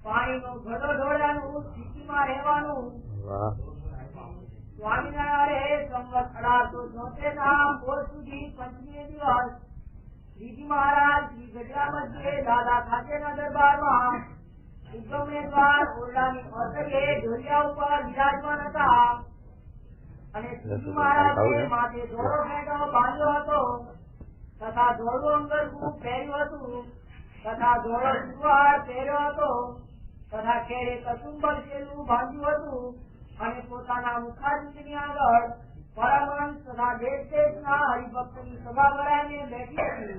પાણીનો ઘડો ઢોળવાનું, સ્થિતિમાં રહેવાનું. સ્વામિનારાયણ સંવત 1876 ના પોર સુધી પંચમી દિવસ શ્રીજી મહારાજ શ્રી ગઢડા મધ્યે દાદા ખાતેના દરબારમાં ઉગમને દ્વાર ઓરડાની અસરે ઢોલિયા ઉપર વિરાજમાન હતા. અને શ્રીજી મહારાજે માથે ધોળો ફેંટો બાંધ્યો હતો તથા ધોળું અંગરખું પહેર્યું હતું તથા ધોળો સુવાર પહેર્યો હતો તથા ખેડે કસુંબર શેલું બાંધ્યું હતું અને પોતાના મુખારવિંદની આગળ પરમહંસ તથા દેશ દેશના હરિભક્તની સભા ભરાઈને બેઠી હતી.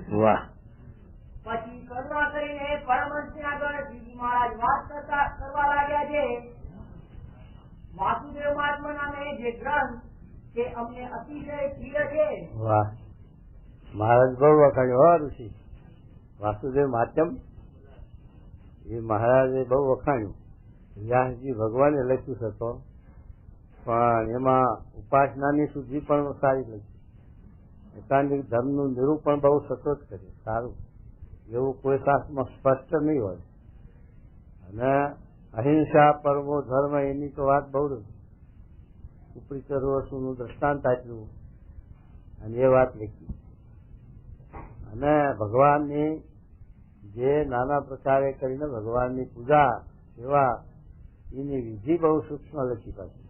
પછી કરુણા કરીને પરમહંસની આગળ શ્રીજી મહારાજ વાત કરવા લાગ્યા છે. વાસુદેવ મહાત્મા નામે જે ગ્રંથ તે અમને અતિશય પ્રિય છે. વાહ, મહારાજ બહુ વખાણ્યો ઋષિ વાસુદેવ મહાત્મ. એ મહારાજે બહુ વખાણ્યું. વ્યાસજી ભગવાને લખ્યું છે તો પણ એમાં ઉપાસનાની સુધી પણ સારી લખી. એકાંતિક ધર્મનું નિરૂપણ બહુ સતત કર્યું, સારું. એવું કોઈ શાસ્ત્રમાં સ્પષ્ટ નહીં હોય. અને અહિંસા પરમો ધર્મ એની તો વાત બહુ રહી. ઉપરી ચરવસુનું દ્રષ્ટાંત આપ્યું અને એ વાત લખી. અને ભગવાનની જે નાના પ્રકારે કરીને ભગવાનની પૂજા સેવા એની વિધિ બહુ સૂક્ષ્મ લખી પાછી.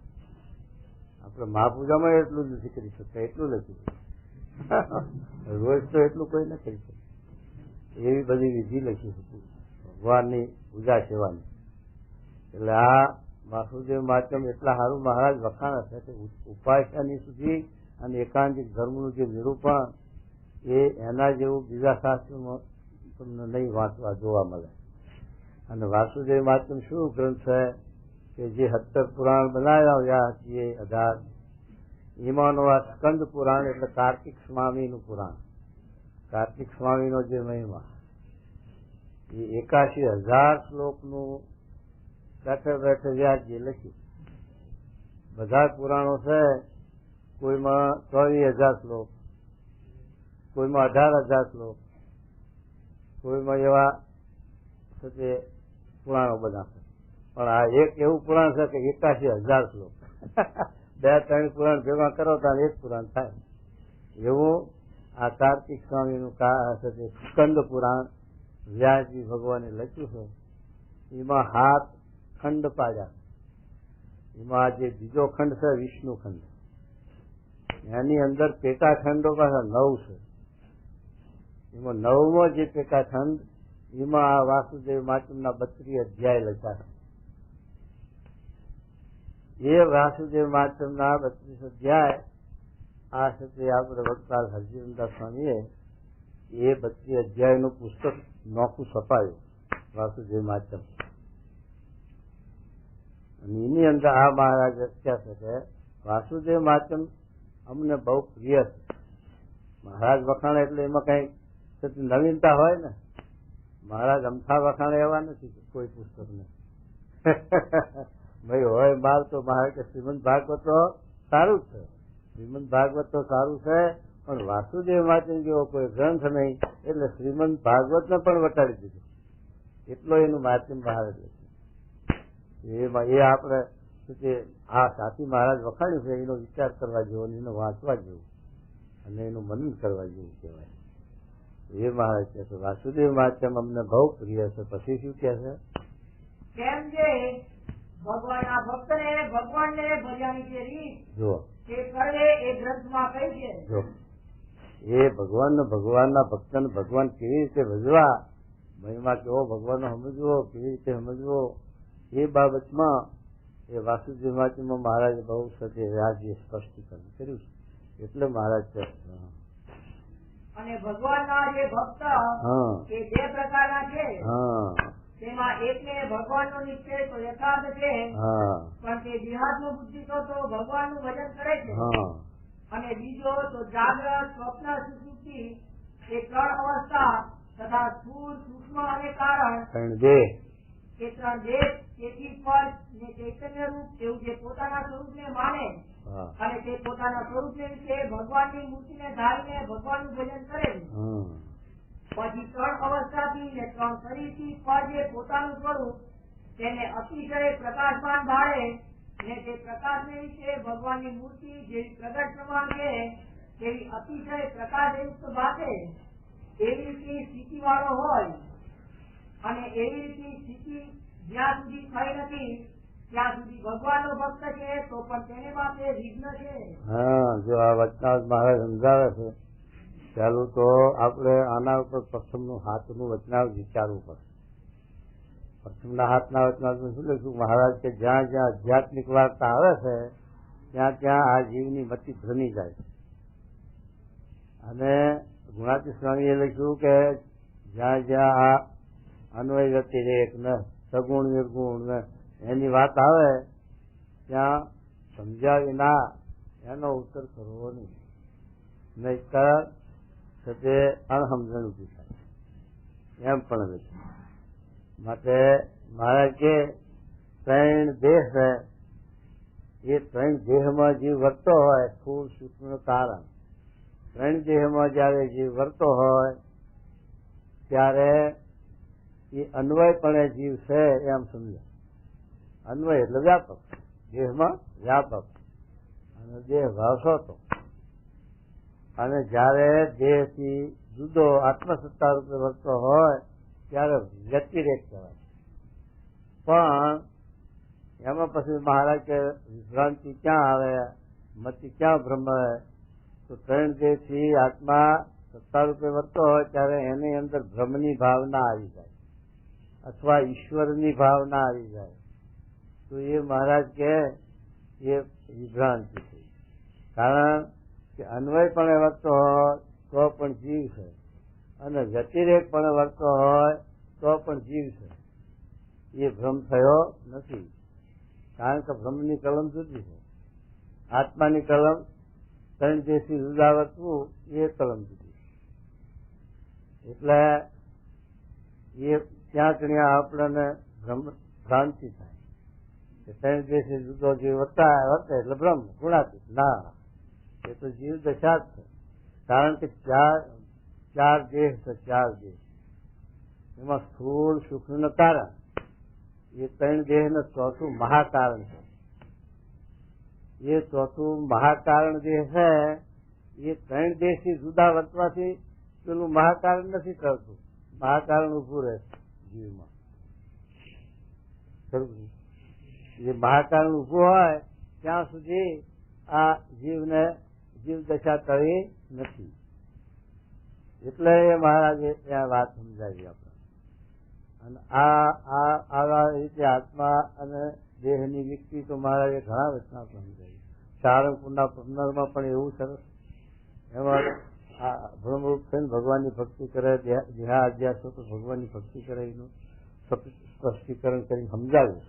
આપણે મહાપૂજામાં એટલું જ નથી કરી શકતા, એટલું લખી. રોજ તો એટલું કોઈ ન કરી શકે. એવી બધી વિધિ લખી હતી ભગવાનની પૂજા સેવાની. એટલે આ વાસુદેવ મહાત્મ એટલા સારું મહારાજ વખાણ છે કે ઉપાસનાની સુધી અને એકાંતિક ધર્મનું જે નિરૂપણ એ એના જેવું બીજા શાસ્ત્રમાં તમને નહીં વાંચવા જોવા મળે. અને વાસુદેવ મહાત્મ શું ગ્રંથ છે કે જે 17 પુરાણ બનાવ્યા છીએ 18 એમાંનો આ સ્કંદ પુરાણ એટલે કાર્તિક સ્વામીનું પુરાણ. કાર્તિક સ્વામીનો જે મહિમા એ 81,000 શ્લોકનું બેઠે બેઠે વ્યાસજી લખ્યું. બધા પુરાણો છે કોઈમાં 24,000 શ્લોક, કોઈમાં 18,000 શ્લોક, કોઈમાં એવા પુરાણો બધા છે. પણ આ એક એવું પુરાણ છે કે 81,000 શ્લોક. 2-3 પુરાણ ભેગા કરો તો એક પુરાણ થાય. એવું આ કાર્તિક સ્વામીનું સ્કંદ પુરાણ વ્યાસજી ભગવાને લખ્યું છે. એમાં 7 ખંડ પાડ્યા. એમાં જે બીજો ખંડ છે વિષ્ણુ ખંડ, એની અંદર પેટા ખંડો પાછા 9 છે. એમાં 9મો જે પેટા ખંડ એમાં આ વાસુદેવ મહાત્મના 32 અધ્યાય લખ્યા. એ વાસુદેવ મહાત્મના 32 અધ્યાય આ સાથે આપણે વક્તાલ હરજીવનદાસ સ્વામીએ એ 32 અધ્યાયનું પુસ્તક નોખું છપાયું વાસુદેવ મહાત્મ. અને એની અંદર આ મહારાજ લખ્યા છે કે વાસુદેવ મહાત્મ અમને બહુ પ્રિય છે. મહારાજ વખાણ એટલે એમાં કઈ નવીનતા હોય ને. મહારાજ અમથા વખાણ એવા નથી કોઈ પુસ્તકને. ભાઈ હોય માલ તો મહારાજ કે શ્રીમદ ભાગવત તો સારું જ છે, શ્રીમદ ભાગવત તો સારું છે, પણ વાસુદેવ મહાત્મ જેવો કોઈ ગ્રંથ નહીં. એટલે શ્રીમદ ભાગવતને પણ વટાડી દીધું. એટલો એનું મહાત્મ મહારાજ લખ્યું. એ આપણે આ સાથી મહારાજ વખાણ્યું છે એનો વિચાર કરવા જેવો, એનો વાંચવા જેવું અને એનું મનન કરવા જેવું કહેવાય. એ મહારાજ કહે છે વાસુદેવ મહાત્મ અમને બહુ પ્રિય છે. પછી શું કહે છે? કેમ જે ભગવાનના ભક્તને ભગવાનને ભજવાની જે રીત જો તે કરે એ ગ્રંથમાં કહી છે. જો એ ભગવાનના ભક્તને ભગવાન કેવી રીતે ભજવા, મહિમા કેવો ભગવાનનો સમજવો, કેવી રીતે સમજવો, એ બાબતમાં એ વાસુદેવ મહાત્મા મહારાજે બહુ સાથે વ્યાસજીએ સ્પષ્ટીકરણ કર્યું છે. એટલે મહારાજ કહે અને ભગવાનના જે ભક્ત એ 2 પ્રકારના છે. તેમાં એકને ભગવાનનો નિશ્ચય તો યથાર્થ છે, પણ તે દેહાત્મ બુદ્ધિ તો ભગવાનનું ભજન કરે છે. અને બીજો તો જાગ્રત, સ્વપ્ન, સુષુપ્તિ એ 3 અવસ્થા તથા સ્થૂળ, સૂક્ષ્મ અને કારણ એ 3 દેહ તેથી ફળ ને ચૈતન્ય રૂપ એવું જે પોતાના સ્વરૂપને માને અને તે પોતાના સ્વરૂપને વિશે ભગવાનની મૂર્તિને ધારીને ભગવાનનું ભજન કરે. આજી 3 અવસ્થાથી ને 3 શરીરથી પર જે પોતાનું સ્વરૂપ તેને અતિશય પ્રકાશમાન ભાળે ને તે પ્રકાશને વિશે ભગવાનની મૂર્તિ જેવી પ્રગટ સમાન છે તેવી અતિશય પ્રકાશયુક્ત ભાતે એવી રીતની સ્થિતિ વાળો હોય અને એવી રીતની સ્થિતિ જ્યાં સુધી થઈ નથી ત્યાં સુધી ભગવાનનો ભક્ત છે તો પણ તેને માટે વિઘ્ન છે. હા, જો આ વચનાવત મહારાજ સમજાવે છે ચાલુ તો આપણે આના ઉપર પ્રથમનું હાથનું વચનાવત વિચારવું પડે. પ્રથમના હાથના વચનાવતમાં શું લખ્યું મહારાજ કે જ્યાં જ્યાં આધ્યાત્મિક વાર્તા આવે છે ત્યાં ત્યાં આ જીવની મતિ ભ્રમી જાય છે. અને ગુણાતીત સ્વામીએ લખ્યું કે જ્યાં જ્યાં આ અન્વય વ્યતિરેક ને સગુણ નિર્ગુણ ને એની વાત આવે ત્યાં સમજ્યા વિના એનો ઉત્તર કરવો નહીં, નહીતર તે અણસમજણ ઉભી થાય એમ પણ લખ્યું. માટે મહારાજ કે 3 દેહ છે એ 3 દેહમાં જીવ વર્તો હોય સ્થૂળ સૂક્ષ્મ કારણ 3 દેહમાં જયારે જીવ વર્તો હોય ત્યારે એ અન્વયપણે જીવ છે એમ સમજે. અન્વય એટલે વ્યાપક, દેહમાં વ્યાપક અને દેહ ભાવશો તો. અને જયારે દેહથી જુદો આત્મસત્તા રૂપે વર્તો હોય ત્યારે વ્યતિરેક કહેવાય. પણ એમાં પછી મહારાજ કે વિભ્રાંતિ ક્યાં આવે, મતિ ક્યાં ભ્રમે? તો 3 દેહથી આત્મા સત્તા રૂપે વર્તો હોય ત્યારે એની અંદર ભ્રમની ભાવના આવી જાય અથવા ઈશ્વરની ભાવના આવી જાય તો એ મહારાજ કે એ વિભ્રાંતિ થઈ. કારણ કે અન્વયપણે વર્તો હોય તો પણ જીવ છે અને વ્યતિરેકપણે વર્તો હોય તો પણ જીવ છે. એ ભ્રમ થયો નથી કારણ કે ભ્રમની કલમ જુદી છે. આત્માની કલમ 3 દેહથી જુદા વર્તવું એ કલમ જુદી. એટલે એ ત્યાં ત્યાં આપણને ભ્રાંતિ થાય કે 3 દેહથી જુદો જીવ વર્તે એટલે ભ્રમ ગુણાતીત. ના, એ તો જીવ દશા જ છે. કારણ કે ચાર દેહ છે, 4 દેહ એમાં સ્થૂળ સૂક્ષ્મ કારણ એ 3 દેહ ને ચોથું મહાકારણ છે. એ ચોથું મહાકારણ દેહ છે એ 3 દેહથી જુદા વર્તવાથી પેલું મહાકારણ નથી કરતું, મહાકારણ ઉભું રહે જીવમાં. જે મહાકારણ ઉભું હોય ત્યાં સુધી આ જીવને જીવ દશા કરી નથી. એટલે એ મહારાજે આ વાત સમજાવી આપણે. અને આવા રીતે આત્મા અને દેહની વિકૃતિ તો મહારાજે ઘણા વચના સમજાવી. સારંગપુરના પંદરમાં પણ એવું સરસ એમાં ભ્રમરૂપ થઈને ભગવાનની ભક્તિ કરે, દેહા અધ્યાસો તો ભગવાનની ભક્તિ કરે એનું સ્પષ્ટીકરણ કરી સમજાવ્યું.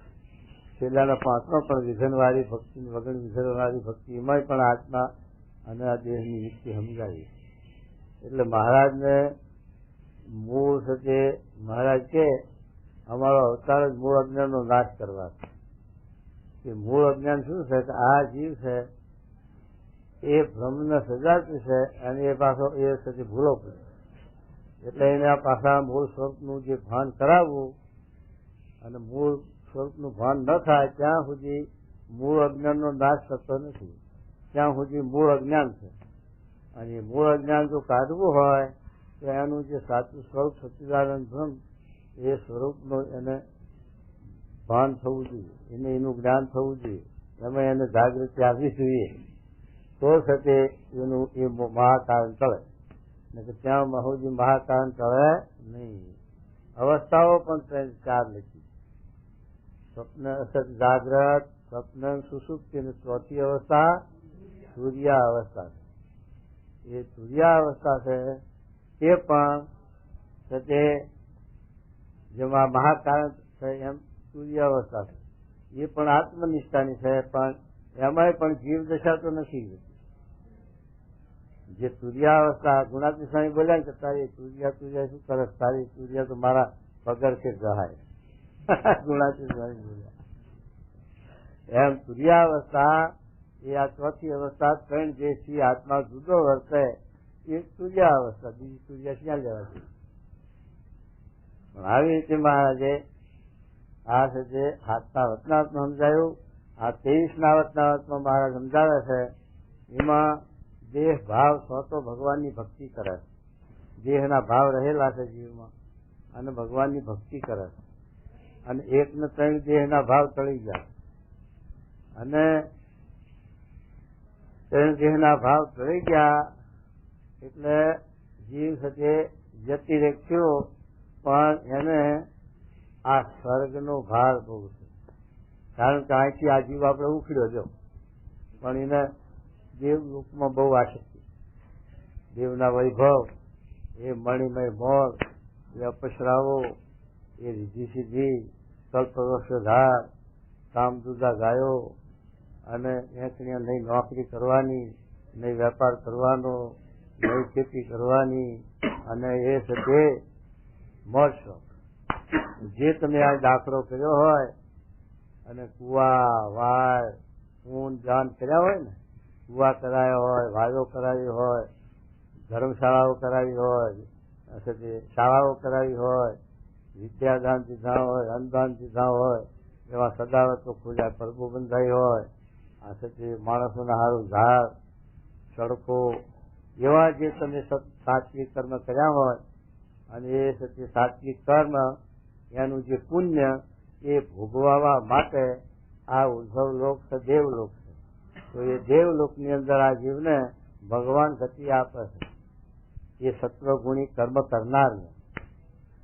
છેલ્લાના 5માં પણ વિઘનવાળી ભક્તિ, વગણ વિઘનવાળી ભક્તિ એમાં પણ આત્મા અને આ દેહની વિકૃતિ સમજાવી. એટલે મહારાજને મૂળ છે તે મહારાજ કે અમારો અવતાર જ મૂળ અજ્ઞાનનો નાશ કરવા છે. કે મૂળ અજ્ઞાન શું છે કે આ જીવ છે એ ભ્રમને સજાતી છે અને એ પાછો એ છે તે ભૂલો પડે. એટલે એના પાછા મૂળ સ્વરૂપનું જે ભાન કરાવવું અને મૂળ સ્વરૂપનું ભાન ન થાય ત્યાં સુધી મૂળ અજ્ઞાનનો નાશ થતો નથી. ત્યાં સુધી મૂળ અજ્ઞાન છે. અને મૂળ અજ્ઞાન જો કાઢવું હોય તો એનું જે સાચું સ્વરૂપ સચ્ચિદાનંદ બ્રહ્મ એ સ્વરૂપનું એને ભાન થવું જોઈએ, એનું જ્ઞાન થવું જોઈએ, એમાં એને જાગૃતિ આવવી જોઈએ તો સાથે એનું એ મહાકારણ ટળે. કે ત્યાં મહોજી મહાકારણ ટળે નહીં. અવસ્થાઓ પણ 4 લખી: સ્વપ્ન, અસત, જાગ્રત, સ્વપ્ન, સુષુપ્તિ અને ચોથી અવસ્થા સૂર્યાવસ્થા છે. એ સૂર્યાવસ્થા છે તે પણ તે જેમાં મહાકારણ છે એમ સૂર્યાવસ્થા છે. એ પણ આત્મનિષ્ઠાની છે પણ એમાંય પણ જીવ દશા તો નથી. જે સૂર્યાવસ્થા ગુણાતી સ્વામી બોલ્યા ને કે તારી સૂર્યા શું કરે, તારી સૂર્યા તો મારા પગાર છે ગહાય. ગુણાતી સ્વામી બોલ્યા એમ સૂર્યાવસ્થા એ આ ચોથી અવસ્થા 3 દેશથી આત્મા જુદો વર્તે એ સૂર્યાવસ્થા. બીજી સૂર્યા ક્યાં લેવા જોઈએ? પણ આવી રીતે મહારાજે આ છે જે 7ના વચનાવતમાં સમજાયું, આ 23ના વચનાવતમાં મહારાજ સમજાવે છે. એમાં દેહ ભાવ તો ભગવાનની ભક્તિ કરે છે, દેહના ભાવ રહેલા છે જીવમાં, અને ભગવાનની ભક્તિ કરે છે, અને 1 ને 3 દેહના ભાવ ટળી ગયા, અને 3 દેહના ભાવ ટળી ગયા એટલે જીવ સાથે વ્યતિરેક થયો, પણ એને આ સ્વર્ગનો ભાર બહુ છે. કારણ કે અહીંથી આ જીવ આપણે ઉખડ્યો જો, પણ એને દેવલોકમાં બહુ આશક્તિ, દેવના વૈભવ, એ મણિમય મોર, એ અપસરાવો, એ રીધિ સિદ્ધિ, કલ્પવૃક્ષ ધાર, કામદુદા ગાયો, અને એંકણીઓ નહીં નોકરી કરવાની, નહીં વેપાર કરવાનો, નહીં ખેતી કરવાની, અને એ છે મોજ શોખ. જે તમે આ દાખલો કર્યો હોય, અને કુવા વાય ઊન જાન કર્યા હોય ને, કુવા કરાયા હોય, વાયો કરાવી હોય, ધર્મશાળાઓ કરાવી હોય, શાળાઓ કરાવી હોય, વિદ્યાદાન દીધા હોય, અન્નદાન દીધા હોય, એવા સદાવતો ખોલ્યા, પરબો બંધાઈ હોય, આ સાથે માણસોના હારું ઝાડ, સડકો, એવા જે તમે સાત્વિક કર્મ કર્યા હોય, અને એ સત્ય સાત્વિક કર્મ એનું જે પુણ્ય એ ભોગવવા માટે આ ઉદ્ભવ લોક છે, દેવલોક છે. તો એ દેવલોકની અંદર આ જીવને ભગવાન ગતિ આપે છે, એ સત્વગુણી કર્મ કરનારને.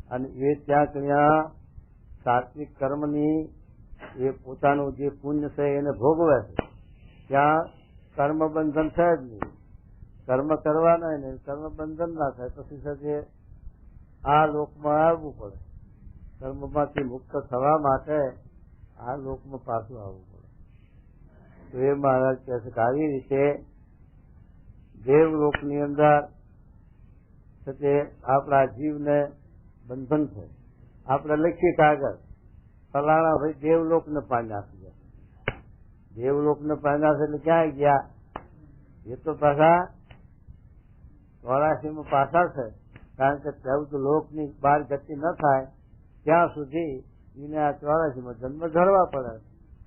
અને એ ત્યાં સાત્વિક કર્મની એ પોતાનું જે પુણ્ય છે એને ભોગવે છે. ત્યાં કર્મ બંધન છે જ નહીં, કર્મ કરવાના નહીં, કર્મ બંધન ના થાય, પછી સાથે આ લોકમાં આવવું પડે. કર્મમાંથી મુક્ત થવા માટે આ લોકમાં પાછું આવવું પડે. તો એ મહારાજ કહે છે કે આવી રીતે દેવલોકની અંદર તે આપણા જીવને બંધન છે. આપણે લખીએ કાગળ, ફલાણા ભાઈ દેવલોકને પામ્યા છે, દેવલોકને પામ્યા છે એટલે ક્યાં ગયા? એ તો પાછા 84માં પાછા છે. કારણ કે 14 લોકની બહાર ગતિ ન થાય ત્યાં સુધી એને આ 84માં જન્મ ધરવા પડે.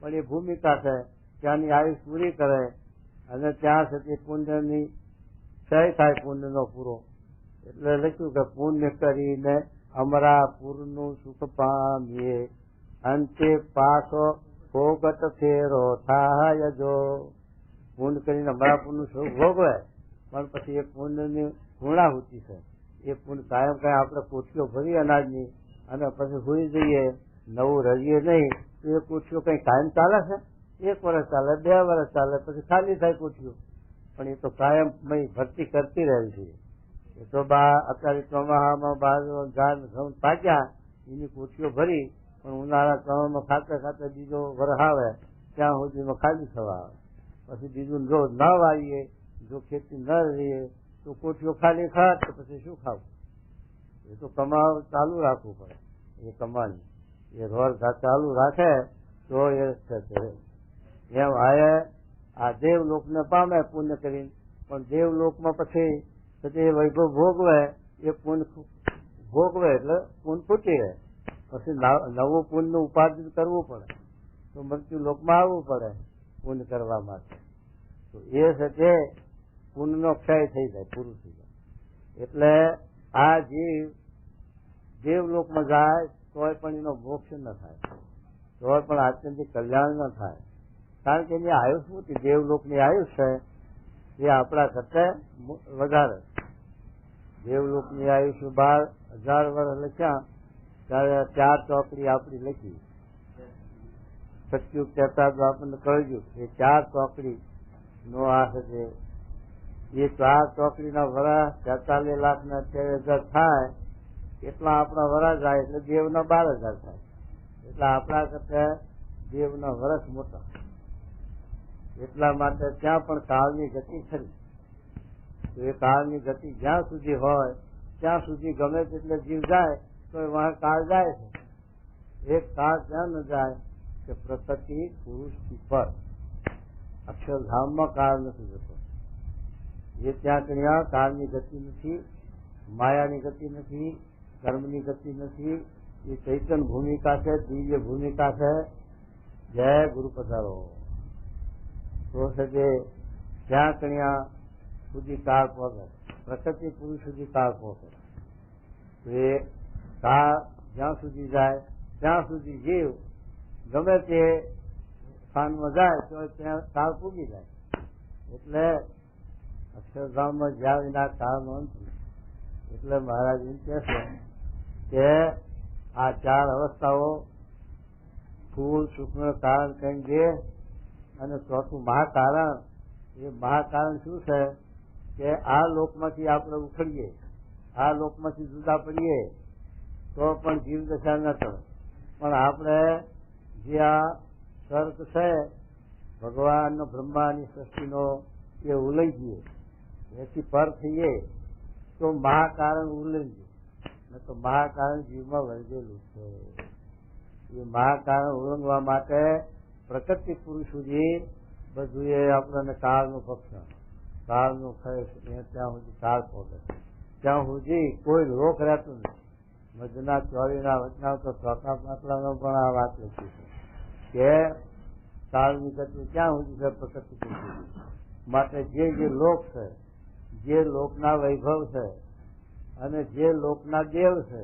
પણ એ ભૂમિકા છે, ત્યાંની આયુષ પૂરી કરે, અને ત્યાં સુધી પુણ્યની ક્ષય થાય, પુણ્યનો પૂરો. એટલે લખ્યું કે પુણ્ય કરીને અમરાપુરનું સુખ પામીએ, અંતે પાછો ભોગત ફેરો થાય જો. પુણ્ય કરીને અમરાપુરનું સુખ ભોગવે, પણ પછી એ પુણ્યની પૂર્ણાહુતિ છે. એ પુણ્ય કાયમ કાયમ આપણે કોઠીઓ ભરી અનાજની, અને પછી હોઈ જઈએ, નવું રહીએ નહીં, તો એ કોઠીઓ કઈ કાયમ ચાલે છે? 1 વર્ષ ચાલે, 2 વર્ષ ચાલે, પછી ખાલી થાય કોઠીઓ. પણ એ તો કાયમ ભરતી કરતી રહે છે. એ તો અત્યારે ચોમાસામાં ઝાડ ઘઉં પાક્યા, એની કોઠીઓ ભરી, પણ ઉનાળા ચોમામાં ખાતે ખાતે બીજો વરસ આવે ત્યાં સુધીમાં ખાલી થવા આવે. પછી બીજું જો ન વાવીએ, જો ખેતી ન રહીએ, તો કોઠીઓ ખાલી ખાત, તો પછી શું ખાવું? એ તો કમાવ ચાલુ રાખવું પડે. એ કમાણી એ રોડ ચાલુ રાખે તો એ એમ આ દેવલોકને પામે પુણ્ય કરીને, પણ દેવલોકમાં પછી વૈભવ ભોગવે, એ પુણ્ય ભોગવે એટલે પુણ્ય ફૂટી રહે. પછી નવું પુણ્યનું ઉપાર્જન કરવું પડે, તો મૃત્યુ લોકમાં આવવું પડે પુણ્ય કરવા માટે. તો એ છે પુણ્યનો ક્ષય થઈ જાય, પૂરું થઈ જાય. એટલે આ જીવ દેવલોકમાં જાય તોય પણ એનો મોક્ષ ન થાય, તોય પણ આત્યંતિક કલ્યાણ ન થાય. કારણ કે એની આયુષ મોટી, દેવલોકની આયુષ છે એ આપણા કરતા વધારે. દેવલોકની આયુષ 12,000 વર્ષ લખ્યા, ત્યારે 4 ચોકડી આપણી લખી. સત્યુગ કહેતા આપણને કહ્યું એ 4 ચોકડી નો આ છે. એ 4 ચોકડીના વર્ષ 43,28,000 થાય, એટલા આપણા વર્ષ જાય એટલે દેવના 12,000 થાય. એટલે આપણા કરતા દેવના વર્ષ મોટા. એટલા માટે ત્યાં પણ કાળની ગતિ ખરી. તો એ કાળની ગતિ જ્યાં સુધી હોય ત્યાં સુધી ગમે તેટલે જીવ જાય તો વહાં કાળ જાય છે. એક કાળ ત્યાં ન જાય કે પ્રકૃતિ પુરુષથી પર અક્ષરધામમાં કાળ નથી જતો. એ ત્યાં કાળની ગતિ નથી, માયાની ગતિ નથી, કર્મની ગતિ નથી, એ ચૈતન્ય ભૂમિકા છે, દિવ્ય ભૂમિકા છે. જય ગુરુ પધારો. તો છે કે જ્યાં કણ્યા સુધી કાળ પહોંચે, પ્રકૃતિ પુરુષ સુધી કાળ પહોંચે. તો એ કાળ જ્યાં સુધી જાય ત્યાં સુધી જીવ ગમે તે સ્થાનમાં જાય તો ત્યાં કાળ પૂગી જાય. એટલે અક્ષરધામમાં જ્યાં વિના કાળનો અંત. એટલે મહારાજ એમ કહે છે કે આ ચાર અવસ્થાઓ સ્થૂળ સૂક્ષ્મ કારણ કઈ દે, અને ચોથું મહાકારણ. એ મહાકારણ શું છે કે આ લોકમાંથી આપણે ઉખડીએ, આ લોકમાંથી જુદા પડીએ તો પણ જીવ દશા ન કરે. પણ આપણે જે આ સર્ક છે ભગવાનનો બ્રહ્માની સૃષ્ટિનો એ ઉલઈ ગઈએ, એથી પર થઈએ તો મહાકારણ ઉલઈ ગયું. ને તો મહાકારણ જીવમાં વળગેલું છે. એ મહાકારણ ઓળંગવા માટે પ્રકૃતિ પુરુષ સુધી બધું એ આપણને કાળનું ભક્ષણ, કાળનું ખરેશ, ત્યાં સુધી કાળ પહોંચે. ત્યાં સુધી કોઈ રોક રહેતું નથી. મધના ચોરીના વચના તો ચોથા પાટલાનો પણ આ વાત લખી છે કે કાળની ગતિ ક્યાં સુધી છે? પ્રકૃતિ પુરુષ. માટે જે લોક છે, જે લોકના વૈભવ છે અને જે લોકના દેવ છે,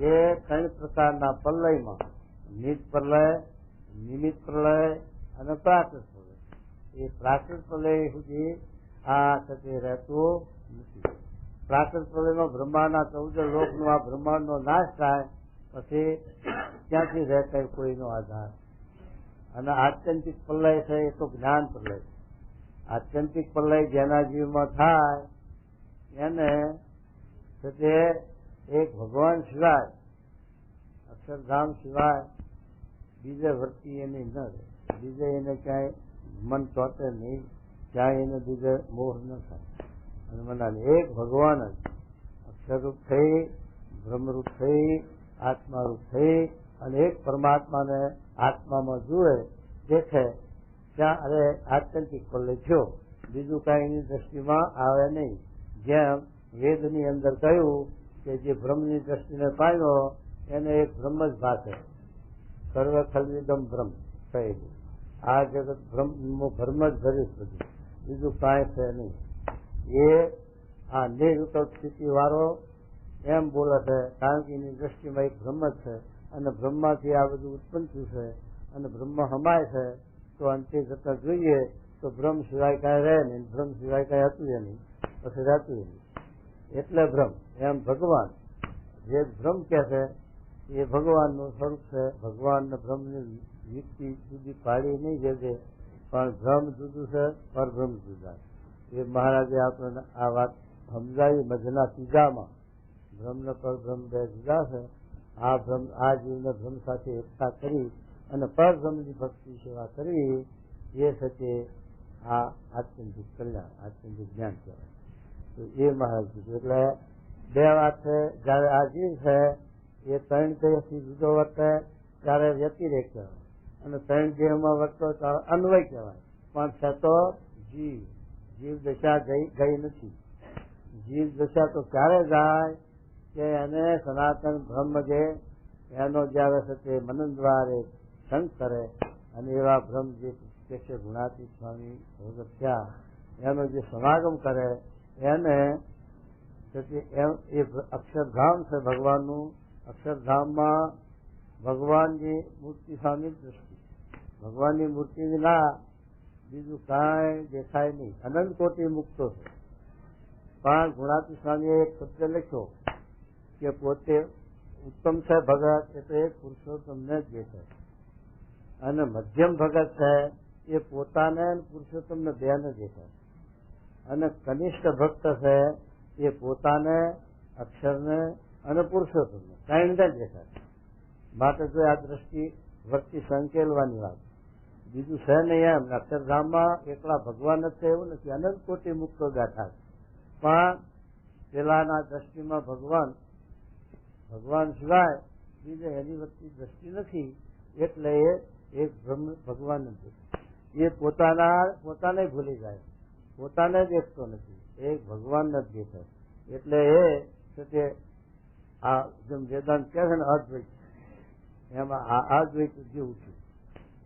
એ ત્રણ પ્રકારના પ્રલયમાં, નિજ પ્રલય, નિમિત્ત પ્રલય અને પ્રાકૃત પ્રલય. એ પ્રાકૃત પ્રલય સુધી આ થતે રહેતું નથી. પ્રાકૃત પ્રલયમાં બ્રહ્માના 14 લોકનો આ બ્રહ્માંડનો નાશ થાય પછી ક્યાંથી રહેતા કોઈનો આધાર. અને આત્યંતિક પ્રલય છે એ તો જ્ઞાન પ્રલય. આત્યંતિક પ્રલય જેના જીવમાં થાય એને તે એક ભગવાન સિવાય, અક્ષરધામ સિવાય બીજે વર્તી એની ન રહે. બીજે એને ક્યાંય મન ચોટે નહીં, ક્યાંય એને બીજે મોહ ન થાય. અને મનાને એક ભગવાન જ અક્ષરરૂપ થઈ, બ્રહ્મરૂપ થઈ, આત્મારૂપ થઈ અને એક પરમાત્માને આત્મામાં જુએ, દેખે, ત્યાં અરે આત્યંતિક પ્રલય થયો. બીજું કાંઈ એની દ્રષ્ટિમાં આવે નહીં. જેમ વેદની અંદર કહ્યું કે જે બ્રહ્મની દ્રષ્ટિને પામ્યો એને એક બ્રહ્મ જ ભાષે, સર્વ ખલવિદમ બ્રહ્મ કહેલું. આ જગત ભ્રમ જ ભર્યું બધું, બીજું કાંઈ છે નહીં. એ આ નિર્વિકલ્પ સ્થિતિ વાળો એમ બોલે છે, કારણ કે એની દ્રષ્ટિમાં એક બ્રહ્મ જ છે અને બ્રહ્માથી આ બધું ઉત્પન્ન થયું છે અને બ્રહ્મ હમાય છે. તો અંતે જતા જોઈએ તો બ્રહ્મ સિવાય કાંઈ રહે નહીં, બ્રહ્મ સિવાય કાંઈ હતું એ નહીં, પછી રહેતું નહીં. એટલે બ્રહ્મ એમ ભગવાન જે બ્રહ્મ કહે છે એ ભગવાનનું સ્વરૂપ છે. ભગવાનને બ્રહ્મની યુક્તિ જુદી પાડી નહીં જશે, પણ બ્રહ્મ જુદું છે, પરબ્રહ્મ જુદા. એ મહારાજે આપણને આ વાત સમજાવી મધના ત્રીજામાં. બ્રહ્મ ને પરબ્રહ્મ બે જુદા છે. આ બ્રહ્મ આ જીવને બ્રહ્મ સાથે એકતા કરી અને પરબ્રહ્મની ભક્તિ સેવા કરવી એ છે તે આ આત્યંતિક કલ્યાણ, આત્યંતિક જ્ઞાન કહેવાય. તો એ મહારાજ કીધું. એટલે બે વાત છે. જયારે આ જીવ છે એ ત્રણ દેહથી જુદો વર્તે ત્યારે વ્યતિરેક કહેવાય, અને ત્રણ દેહમાં વર્તો ત્યારે અન્વય કહેવાય. પણ છે તો જીવ દશા ગઈ નથી. જીવ દશા તો ક્યારે જાય કે એને સનાતન બ્રહ્મ જે એનો જયારે છે તે મનન દ્વારે સંગ કરે અને એવા બ્રહ્મ જે પ્રત્યક્ષ ગુણાતીત સ્વામી ભગત થયા એનો જે સમાગમ કરે એને એ અક્ષરધામ છે ભગવાનનું. અક્ષરધામમાં ભગવાનની મૂર્તિ સામે દ્રષ્ટિ, ભગવાનની મૂર્તિ વિના બીજું કાંઈ દેખાય નહીં. અનંત કોટી મુક્તો છે. પણ ગુણાતી સ્વામીએ એક શબ્દ લખ્યો કે પોતે ઉત્તમ છે ભગત એ તો એક પુરુષોત્તમને જ દેખાય, અને મધ્યમ ભગત છે એ પોતાને પુરુષોત્તમને બેને દેખાય, અને કનિષ્ઠ ભક્ત છે એ પોતાને, અક્ષરને અને પુરુષોત્તમને ત્રણ દેખાય. માટે જો આ દ્રષ્ટિ વર્તી સંકેલવાની વાત, બીજું છે નહીં. એમ અક્ષરધામમાં એકલા ભગવાન જ છે એવું નથી, અનંત કોટી મુક્તો બેઠા છે. પણ પેલાના દ્રષ્ટિમાં ભગવાન સિવાય બીજે એની વચ્ચે દ્રષ્ટિ નથી. એટલે એ એક બ્રહ્મ ભગવાન નથી. એ પોતાને ભૂલી જાય, પોતાને દેખતો નથી, એક ભગવાન જ દેખાય. એટલે એ છે તે આ જેમ વેદાંત કહે છે ને અદ્વૈત, એમાં આ અદ્વૈત જેવું છે.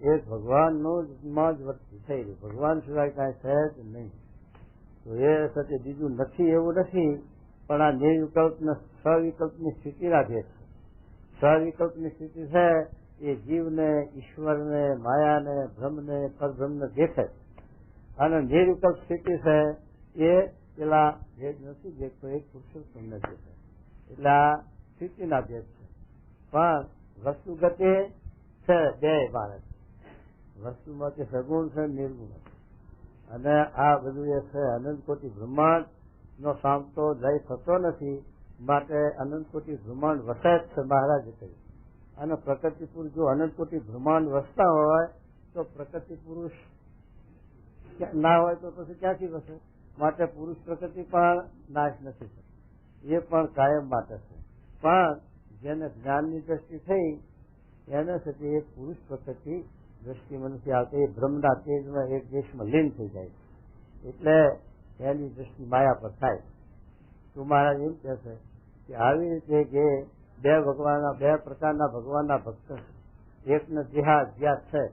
એ ભગવાનનું માં જ વસ્તુ થઈ રહી, ભગવાન સિવાય કાંઈ છે જ નહીં. તો એ સત્ય બીજું નથી એવું નથી, પણ આ નિર્વિકલ્પ ને સવિકલ્પની સ્થિતિ રાખે છે. સવિકલ્પની સ્થિતિ છે એ જીવને, ઈશ્વરને, માયાને, બ્રહ્મને, પરબ્રહ્મને દેખે. અને નિર્વિકલ્પ સ્થિતિ છે એ પેલા ભેદ નથી દેખતો, એક પુરુષોત્તમને દેખે. એટલે આ સ્થિતિના ભેદ છે. પણ વસ્તુગતે છે બે ભારત, વસ્તુમાં કે સગુણ છે, નિર્ગુણ છે. અને આ બધું એ છે અનંત કોટી બ્રહ્માંડ નો સામતો લય થતો નથી, માટે અનંત કોટી બ્રહ્માંડ વસે જ છે મહારાજે કહ્યું. અને પ્રકૃતિ પુરુષ જો અનંત કોટી બ્રહ્માંડ વસતા હોય તો પ્રકૃતિ પુરુષ ના હોય તો પછી ક્યાંથી વસે? માટે પુરુષ પ્રકૃતિ પણ નાશ નથી થતો, એ પણ કાયમ માટે છે. પણ જેને જ્ઞાનની દ્રષ્ટિ થઈ એને સાથે એ પુરુષ પ્રકૃતિ દ્રષ્ટિમાં નથી આવતી, એ બ્રહ્મના તેજમાં એક દેશમાં લીન થઈ જાય છે. એટલે એની દ્રષ્ટિ માયા પર થાય. તો મહારાજ એમ કહે છે કે આવી રીતે કે બે પ્રકારના ભગવાનના ભક્ત છે. એકને જ્યાં છે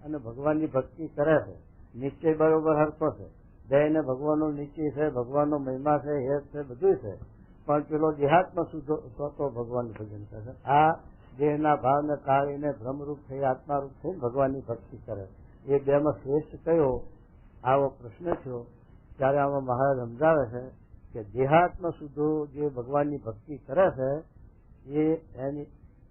અને ભગવાનની ભક્તિ કરે છે, નિશ્ચય બરોબર હરખો છે. બેને ભગવાનનો નિશ્ચય છે, ભગવાનનો મહિમા છે, હેત છે, બધું છે. પણ પેલો દેહાત્મા સુધો તો ભગવાનનું ભજન કરે છે. આ દેહના ભાવને ટાળીને બ્રહ્મરૂપ થઈ, આત્મારૂપ થઈ ભગવાનની ભક્તિ કરે. એ બેમાં શ્રેષ્ઠ કયો આવો પ્રશ્ન થયો. ત્યારે આમાં મહારાજ સમજાવે છે કે દેહાત્મા શુદ્ધો જે ભગવાનની ભક્તિ કરે છે એ એની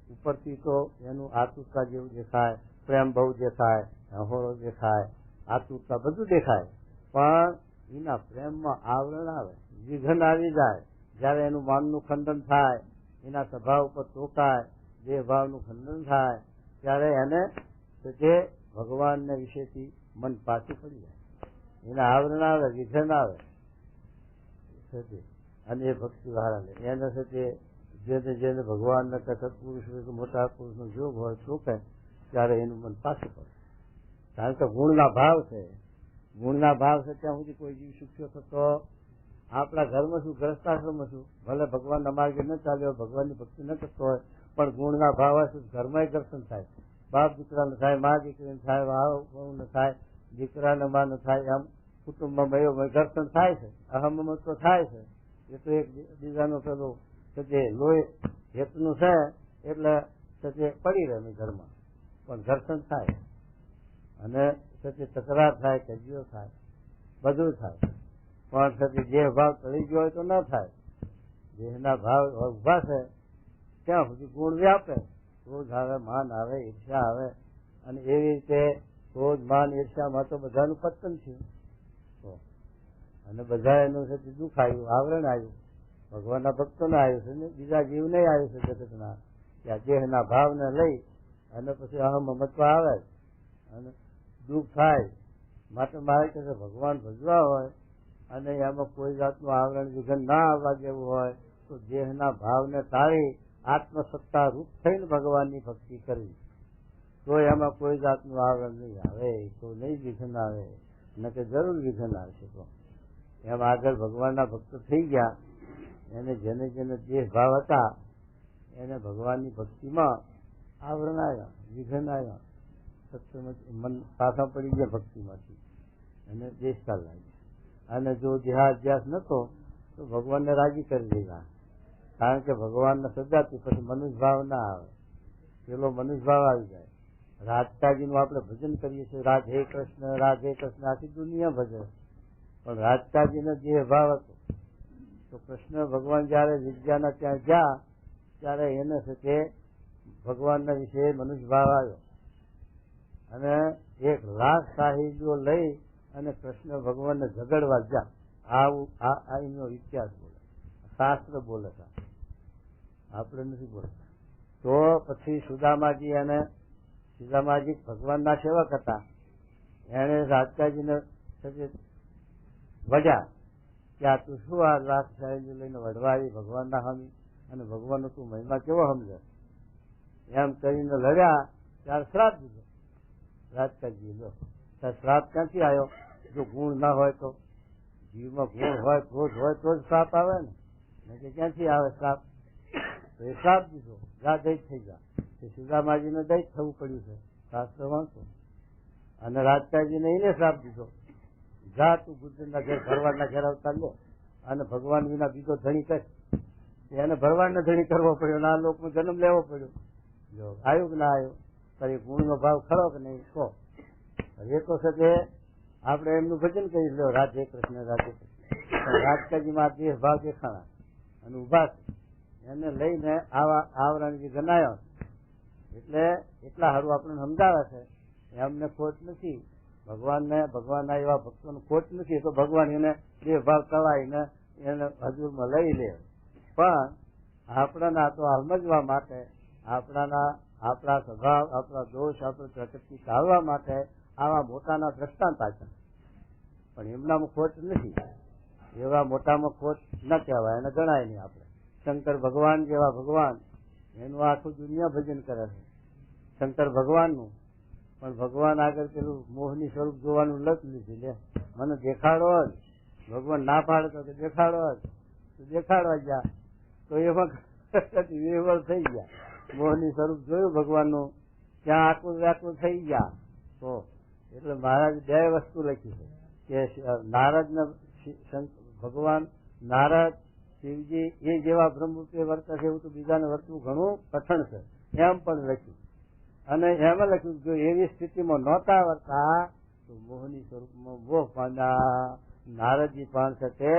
ઉપરથી તો એનું આતુરતા જેવું દેખાય, પ્રેમ બહુ દેખાય, હોળો દેખાય, આતુરતા બધું દેખાય. પણ એના પ્રેમમાં આવરણ આવે, વિઘન આવી જાય. જયારે એનું માનનું ખંડન થાય, એના સ્વભાવ ઉપર ટોકાય, દેહ ભાવનું ખંડન થાય, ત્યારે એને જે ભગવાનના વિશેથી મન પાછું પડી જાય. એના આવરણ આવે, વિઘન આવે, અને એ ભક્તિ વાળા લે. એના સાથે જેને ભગવાનના સત્પુરુષ હોય કે મોટા પુરુષનો યોગ હોય ચોકે ત્યારે એનું મન પાછું પડે. કારણ કે ગુણના ભાવ છે, ગુણના ભાવ છે ત્યાં સુધી કોઈ જીવ સુખ્યો થતો. આપણા ઘરમાં શું, ગ્રસ્તાશ્રમમાં શું, ભલે ભગવાનના માર્ગે ન ચાલ્યો, ભગવાનની ભક્તિ ન કરતો હોય, પણ ગુણના ભાવ હોય તો ઘરમાં દર્શન થાય. બાપ દીકરાને થાય, મા દીકરીને થાય, વાવને થાય, દીકરાને માં થાય, આમ કુટુંબમાં દર્શન થાય છે. અહમ તો થાય છે. એ તો એક બીજાનો પેલો જે લોહી હેતનું છે એટલે પડી રહે ઘરમાં, પણ દર્શન થાય. અને તકરાર થાય, કજિયો થાય, બધું થાય. પણ દેહ ભાવ ચડી ગયો હોય તો ન થાય. દેહના ભાવ ઉભા છે ત્યાં સુધી ગુણ વ્યાપે. ક્રોધ આવે, માન આવે, ઈર્ષ્યા આવે, અને એવી રીતે ક્રોધ, માન, ઈર્ષ્યામાં તો બધાનું પતન થયું. અને બધા એનું દુઃખ આવ્યું, આવરણ આવ્યું, ભગવાનના ભક્તોને આવ્યું છે ને બીજા જીવને આવ્યું છે જગતના. ત્યાં દેહના ભાવને લઈ અને પછી અહમ મમત્વ આવે અને દુઃખ થાય. માટે મારે કહે ભગવાન ભજવા હોય અને એમાં કોઈ જાતનું આવરણ વિઘન ના આવવા જેવું હોય તો દેહના ભાવને ટાળી આત્મસત્તા રૂપ થઈને ભગવાનની ભક્તિ કરવી. તો એમાં કોઈ જાતનું આવરણ નહીં આવે, તો નહીં વિઘન આવે, ન કે જરૂર વિઘન આવશે. તો એમ આગળ ભગવાનના ભક્ત થઈ ગયા, એને જેને જેને દેહ ભાવ હતા એને ભગવાનની ભક્તિમાં આવરણ આવ્યા, વિઘન આવ્યા, સત્સંગ મન પાછા પડી ગયા ભક્તિમાંથી અને દેશતા લાગ્યા. અને જો દેહાધ્યાસ નતો તો ભગવાનને રાજી કરી દીધા. કારણ કે ભગવાનને સજાતી પછી મનુષ્ય ભાવ ના આવે, પેલો મનુષ્ય ભાવ આવી જાય. રાધકાજીનું આપણે ભજન કરીએ છીએ, રાધે કૃષ્ણ આખી દુનિયા ભજે, પણ રાધકાજીનો દેહ ભાવ હતો. તો કૃષ્ણ ભગવાન જયારે વિદ્યાના ત્યાં ગયા ત્યારે એને સાથે ભગવાનના વિશે મનુષ્ય ભાવ આવ્યો અને 1,00,000 સાહિબો લઈ અને કૃષ્ણ ભગવાનને ઝઘડવા ગયા. આ એનો ઇતિહાસ બોલે, શાસ્ત્ર બોલે છે, આપણે નથી બોલતા. તો પછી સુદામાજી ભગવાનના સેવક હતા, એને રાધકાજીને વઢ્યા કે આ તું શું આ લાખ સાહેબ લઈને વઢવા આવી ભગવાનના હામી, અને ભગવાનનો તું મહિમા કેવો સમજે? એમ કરીને લડ્યા. ત્યારે શ્રાપ દીધો રાધકાજી. લો શ્રાપ ક્યાંથી આવ્યો? જો ગુણ ના હોય તો, જીવમાં ગુણ હોય, ક્રોધ હોય તો જ શ્રાપ આવે ને, કે ક્યાંથી આવે શ્રાપ? તો એ શ્રાપ દીધો, જા દૈત થઈ જા. સુદામાજીને દૈત થવું પડ્યું છે, શાસ્ત્ર વાંચો. અને રાજકાજીને એને શ્રાપ દીધો, જા તું ગુર્જરના ઘેર ભરવાડના ઘેર અવતાર લે અને ભગવાન વિના બીજો ધણી કર. એને ભરવાડને ધણી કરવો પડ્યો, આ લોકમાં જન્મ લેવો પડ્યો. જો આવ્યું કે ના આવ્યું, તારી ગુણનો ભાવ ખરો કે નહીં કહો. એ તો છે કે આપણે એમનું ભજન કરી લો, રાધે કૃષ્ણ રાધે કૃષ્ણ. રાજકાજીમાં દેહ ભાવ દેખાણા અને ઉભા છે, એને લઈને આવા આવરણજી ગણાયો. એટલે એટલા સારું આપણને સમજાવે છે, એમને ખોટ નથી. ભગવાનના એવા ભક્તોને ખોટ નથી. તો ભગવાન એને દેહ ભાવ કળાઈને એને હજુરમાં લઈ લે. પણ આપણાના તો સમજવા માટે, આપણા સ્વભાવ, આપણા દોષ, આપણે પ્રકૃતિ ટાળવા માટે આવા મોટાના દ્રષ્ટાંત આપ્યા. પણ એમનામાં ખોટ નથી. એવા મોટામાં ખોટ ન કહેવાય, એને ગણાય નહીં. આપણે શંકર ભગવાન જેવા ભગવાન, એનું આખું દુનિયા ભજન કરે છે શંકર ભગવાનનું. પણ ભગવાન આગળ પેલું મોહની સ્વરૂપ જોવાનું લત લીધું. લે મને દેખાડો જ, ભગવાન ના પાડતો કે દેખાડો જ, તો દેખાડવા ગયા તો એમાં વિહવળ થઈ ગયા. મોહની સ્વરૂપ જોયું ભગવાનનું, ત્યાં આકુલ વ્યાકુલ થઈ ગયા. તો એટલે મહારાજ બે વસ્તુ લખી છે કે નારદ ને ભગવાન નારદ શિવજી એ જેવા બ્રહ્મરૂપે વર્તે છે એવું તો બીજાને વર્તવું ઘણું કઠણ છે, એમ પણ લખ્યું. અને એમાં લખ્યું જો એવી સ્થિતિમાં નહોતા વર્તા તો મોહની સ્વરૂપમાં મોહ પામ્યા. નારદજી પણ છે તે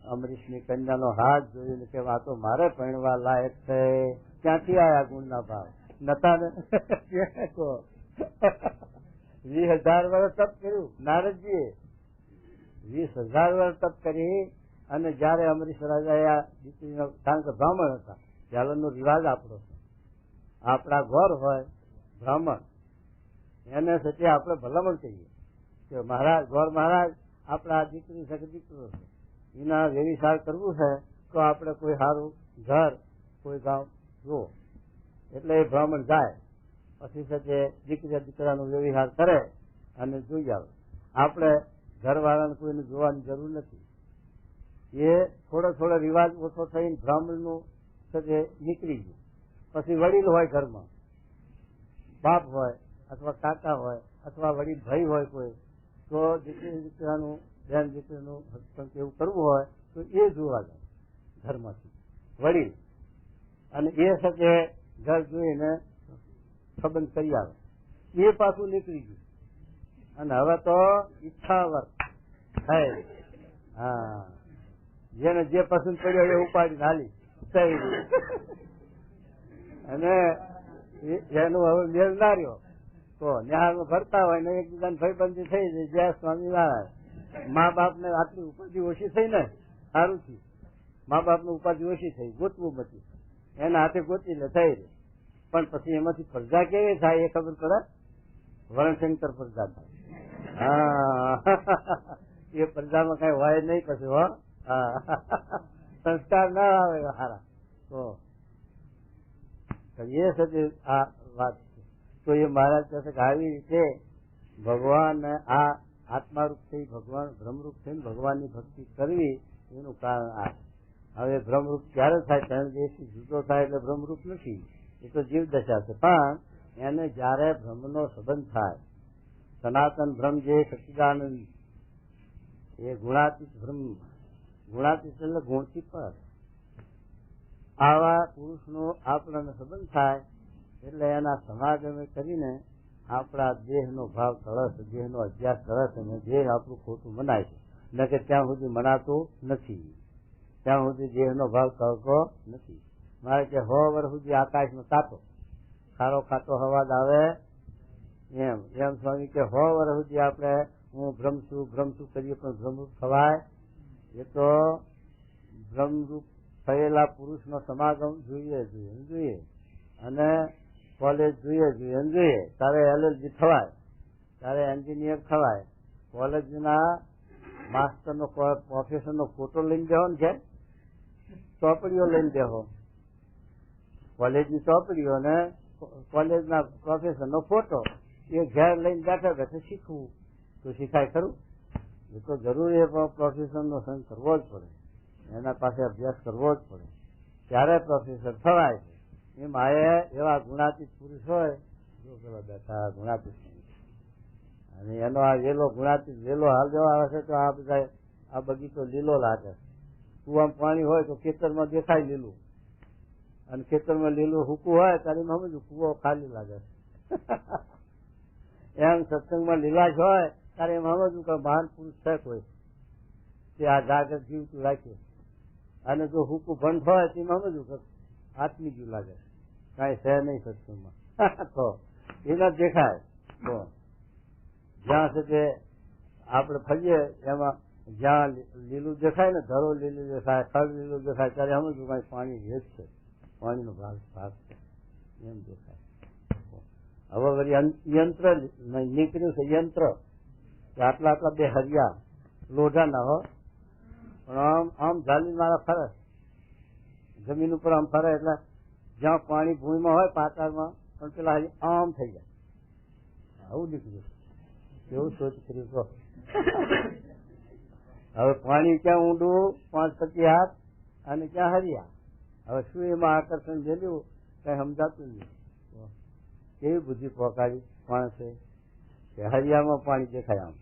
અમરીશની કન્યાનો હાથ જોઈને કે આ તો મારે પરણવા લાયક છે. ક્યાંથી આયા ગુણના ભાવ? નતા ને 20,000 વર્ષ તપ કર્યું નારદજીએ. 20,000 વર્ષ તપ કરી અને જયારે અમરીશ રાજા દીકરીનો, કારણ કે બ્રાહ્મણ હતા, પહેલાનો રિવાજ આપણો છે, આપણા ગોર હોય બ્રાહ્મણ એને સાથે આપણે ભલામણ કહીએ કે મહારાજ, ગોર મહારાજ આપણા દીકરી સાથે દીકરો છે, એના વ્યવસાય કરવું છે તો આપણે કોઈ સારું ઘર, કોઈ ગામ જુઓ. એટલે એ બ્રાહ્મણ જાય, પછી સાથે દીકરાનો વ્યવહાર કરે અને જોઈ આવે. આપણે ઘરવાળાને કોઈને જોવાની જરૂર નથી. એ થોડો રિવાજ ઓછો થઈને બ્રાહ્મણનું સાથે નીકળી ગયું. પછી વડીલ હોય ઘરમાં, બાપ હોય અથવા કાકા હોય અથવા વડીલ ભાઈ હોય કોઈ, તો દીકરાનું બેન દીકરીનું હસબન્ડ એવું કરવું હોય તો એ જોવા જાય ઘરમાંથી વડીલ, અને એ સાથે ઘર જોઈને સંબંધ કરી આવે. એ પાછું નીકળી ગયું અને હવે તો ઈચ્છાવર થાય. હા, જેને જે પસંદ પડ્યો એ ઉપાડી હાલી થઈ ગયું. અને એનું હવે મેળ ના રહ્યો તો નિહાળમાં ફરતા હોય ને એકબીજાને ભાઈબંધી થઈ જાય. જય સ્વામિનારાયણ. મા બાપ ને આટલી ઉપાધિ ઓછી થઈ ને, સારું થયું. મા બાપ ને ઉપાધિ ઓછી થઈ, ગોતવું બધી એના હાથે ગોતી લે થઈ રહે. પણ પછી એમાંથી પ્રજા કેવી થાય એ ખબર પડે. વર્ણશંકર પ્રજા થાય. હા, એ પ્રજામાં કઈ હોય નહીં પછી. હો, સંસ્કાર ના આવે સારા તો એ સાથે આ વાત છે. તો એ મહારાજ કહે કે આવી રીતે ભગવાન આ આત્મારૂપ થઈ, ભગવાન બ્રહ્મરૂપ થઈને ભગવાનની ભક્તિ કરવી એનું કારણ આ. હવે બ્રહ્મરૂપ ક્યારે થાય? ત્રણ દેશથી જુદો થાય એટલે બ્રહ્મરૂપ નથી, એ તો જીવ દશા છે. પણ એને જયારે બ્રહ્મનો સંબંધ થાય, સનાતન બ્રહ્મ જે સચ્ચિદાનંદ, એ ગુણાતીત બ્રહ્મ, ગુણાતીત એટલે ગુણથી પર, આવા પુરુષનો આપણને સંબંધ થાય એટલે એના સમાગમે કરીને આપણા દેહનો ભાવ તળે છે, દેહનો અભ્યાસ કરે છે અને દેહ આપણું ખોટું મનાય છે. ન કે ત્યાં સુધી મનાતું નથી, ત્યાં સુધી દેહનો ભાવ તળતો નથી. મારે કે 100 વર્ષ સુધી આકાશમાં કાતો ખારો ખાતો અવાજ આવે એમ સ્વામી કે 100 વર્ષ સુધી આપણે હું ભ્રમ છું કરીએ પણ ભ્રમરૂપ થવાય? એ તો બ્રહ્મરૂપ થયેલા પુરુષનો સમાગમ જોઈએ અને કોલેજ જોઈએ તારે LLB થવાય, તારે એન્જિનિયર થવાય. કોલેજના માસ્ટરનો પ્રોફેસરનો ફોટો લઈને દેવો ને, છે ચોપડીઓ લઈને દેવો, કોલેજની ચોપડીઓ ને કોલેજના પ્રોફેસરનો ફોટો, એ ઘેર લઈને બેઠા શીખવું તો શીખાય ખરું? એ તો જરૂર એ પ્રોફેસરનો સંગ કરવો જ પડે, એના પાસે અભ્યાસ કરવો જ પડે. ત્યારે પ્રોફેસર થવાય છે. એમ આ એવા ગુણાતીત પુરુષ હોય, જો પેલા બેઠા ગુણાતીત, અને એનો આ વેલો ગુણાતીત વેલો હાલ જવા આવે છે તો આ બધા આ બગીચો લીલો લાગે. કુવામાં પાણી હોય તો ખેતરમાં દેખાય લીલું, અને ખેતરમાં લીલું હૂકું હોય ત્યારે સમજવું કુવો ખાલી લાગે. એમ સત્સંગમાં લીલાશ હોય ત્યારે એમ સમજવું કે મહાન પુરુષ છે કોઈ, તે આ જાગૃત જીવતું રાખે. અને જો હૂકું ભંડ હોય તેમાં સમજવું કે આત્મી જીવ લાગે, કઈ છે નહીં સત્સંગમાં. તો એના દેખાય. તો જ્યાં છે તે આપણે ફરીએ એમાં જ્યાં લીલું દેખાય ને, ધરો લીલું દેખાય, ખડ લીલું દેખાય, ત્યારે સમજવું કઈ પાણી હેત છે, પાણીનો ભાગ છે એમ દેખાય. હવે વળી યંત્ર નીકળ્યું છે, યંત્ર આટલા આટલા બે હરિયા લોઢા ના હો, પણ આમ ઝાલી મારા ફરે જમીન ઉપર, આમ ફરે એટલે જ્યાં પાણી ભૂમિમાં હોય પાતાળમાં, પણ પેલા હજી આમ થઈ જાય. આવું નીકળ્યું, કેવું સોચ કર્યું તો. હવે પાણી ક્યાં ઊંડું, 5-25 હાથ, અને ક્યાં હરિયા. હવે શું એમાં આકર્ષણ જેલ્યું કઈ સમજાતું નહીં. કેવી બુદ્ધિ પોકારી માણસે કે હરિયામાં પાણી દેખાય આમ.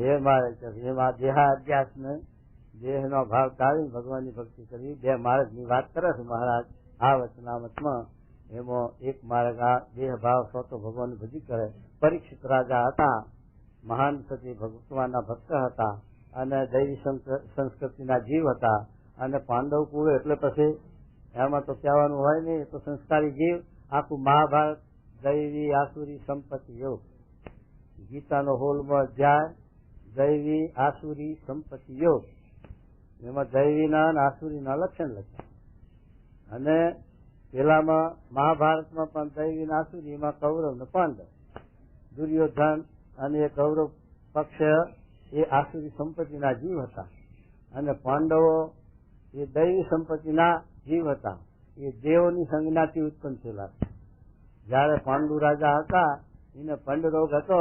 એ મારે એમાં દેહાધ્યાસ ને દેહનો ભાવ ટાળી ભગવાનની ભક્તિ કરવી. બે માર્ગની વાત કરે છે મહારાજ આ વચનામતમાં. એમાં એક માર્ગ આ દેહ ભાવ સ્વતો ભગવાનની ભજી કરે. પરીક્ષિત રાજા હતા, મહાન સતી ભગવાનના ભક્ત હતા, અને દૈવી સંસ્કૃતિના જીવ હતા, અને પાંડવ કુળ એટલે પછી એમાં તો કહેવાનું હોય નહીં, તો સંસ્કારી જીવ. આખું મહાભારત દૈવી આસુરી સંપત્તિ યોગ, ગીતાનો હોલમાં અધ્યાય દૈવી આસુરી સંપત્તિ યોગ. એમાં દૈવીના અને આસુરીના લક્ષણ લખ્યા. અને પેલામાં મહાભારતમાં પણ દૈવી ને આસુરી, એમાં કૌરવ ને પાંડવ, દુર્યોધન અને એ કૌરવ પક્ષ એ આસુરી સંપત્તિના જીવ હતા, અને પાંડવો એ દૈવી સંપત્તિના જીવ હતા. એ દેવોની સંજ્ઞાથી ઉત્પન્ન થયેલા. જયારે પાંડુ રાજા હતા એને પંડ રોગ હતો,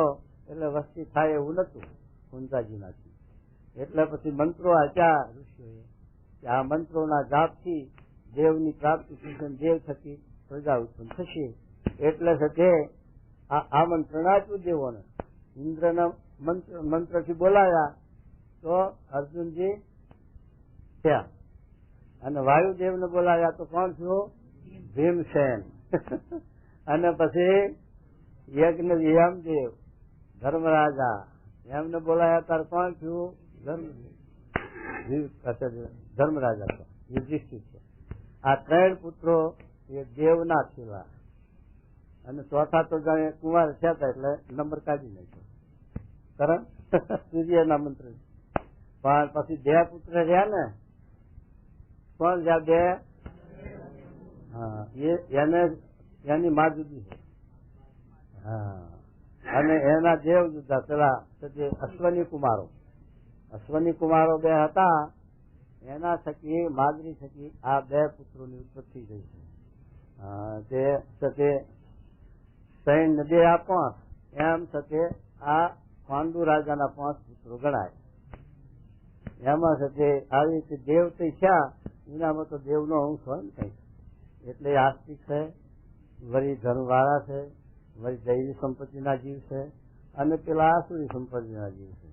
એટલે વસ્તી થાય એવું નતું કુંતાજીનાથી. એટલે પછી મંત્રો આપ્યા ઋષિઓએ કે આ મંત્રોના જાપથી દેવની પ્રાપ્તિ થશે, દેવ થકી પ્રજા ઉત્પન્ન થશે. એટલે છે આ આમંત્રણ આપ્યું દેવોને. ઇન્દ્રના મંત્રથી બોલાયા તો અર્જુનજી થયા, અને વાયુદેવને બોલાવ્યા તો કોણ થયું? ભીમસેન. અને પછી યજ્ઞ યમદેવ, ધર્મરાજા, એમને બોલાયા ત્યારે કોણ થયું? ધર્મરાજા છે, યુધિષ્ઠિર છે. આ 3 પુત્રો એ દેવના થયેલા, અને ચોથા તો જાણે કુંવાર થયા હતા એટલે નંબર કાઢી નાખ્યો કારણ સૂર્યના મંત્ર. પણ પછી 2 પુત્ર રહ્યા ને, કોણ જ્યાં 2? હા, એને એની માં જુદી છે. હા, અને એના દેવ જુદા. પેલા અશ્વની કુમારો, અશ્વની કુમારો 2 હતા, એના થકી માદરી થકી આ 2 પુત્રોની ઉત્પત્તિ થઈ છે. તે સૈન્ય 2 આ 5, એમ થકે આ પાંડુ રાજાના 5 પુત્રો ગણાય. એમાં છે આવી રીતે દેવ તો થયા, એનામાં તો દેવનો અંશ હોય ને કઈ, એટલે આસ્તિક છે, વળી ધર્મવાળા છે, વળી દૈવી સંપત્તિના જીવ છે, અને પેલા આસુરી સંપત્તિના જીવ છે.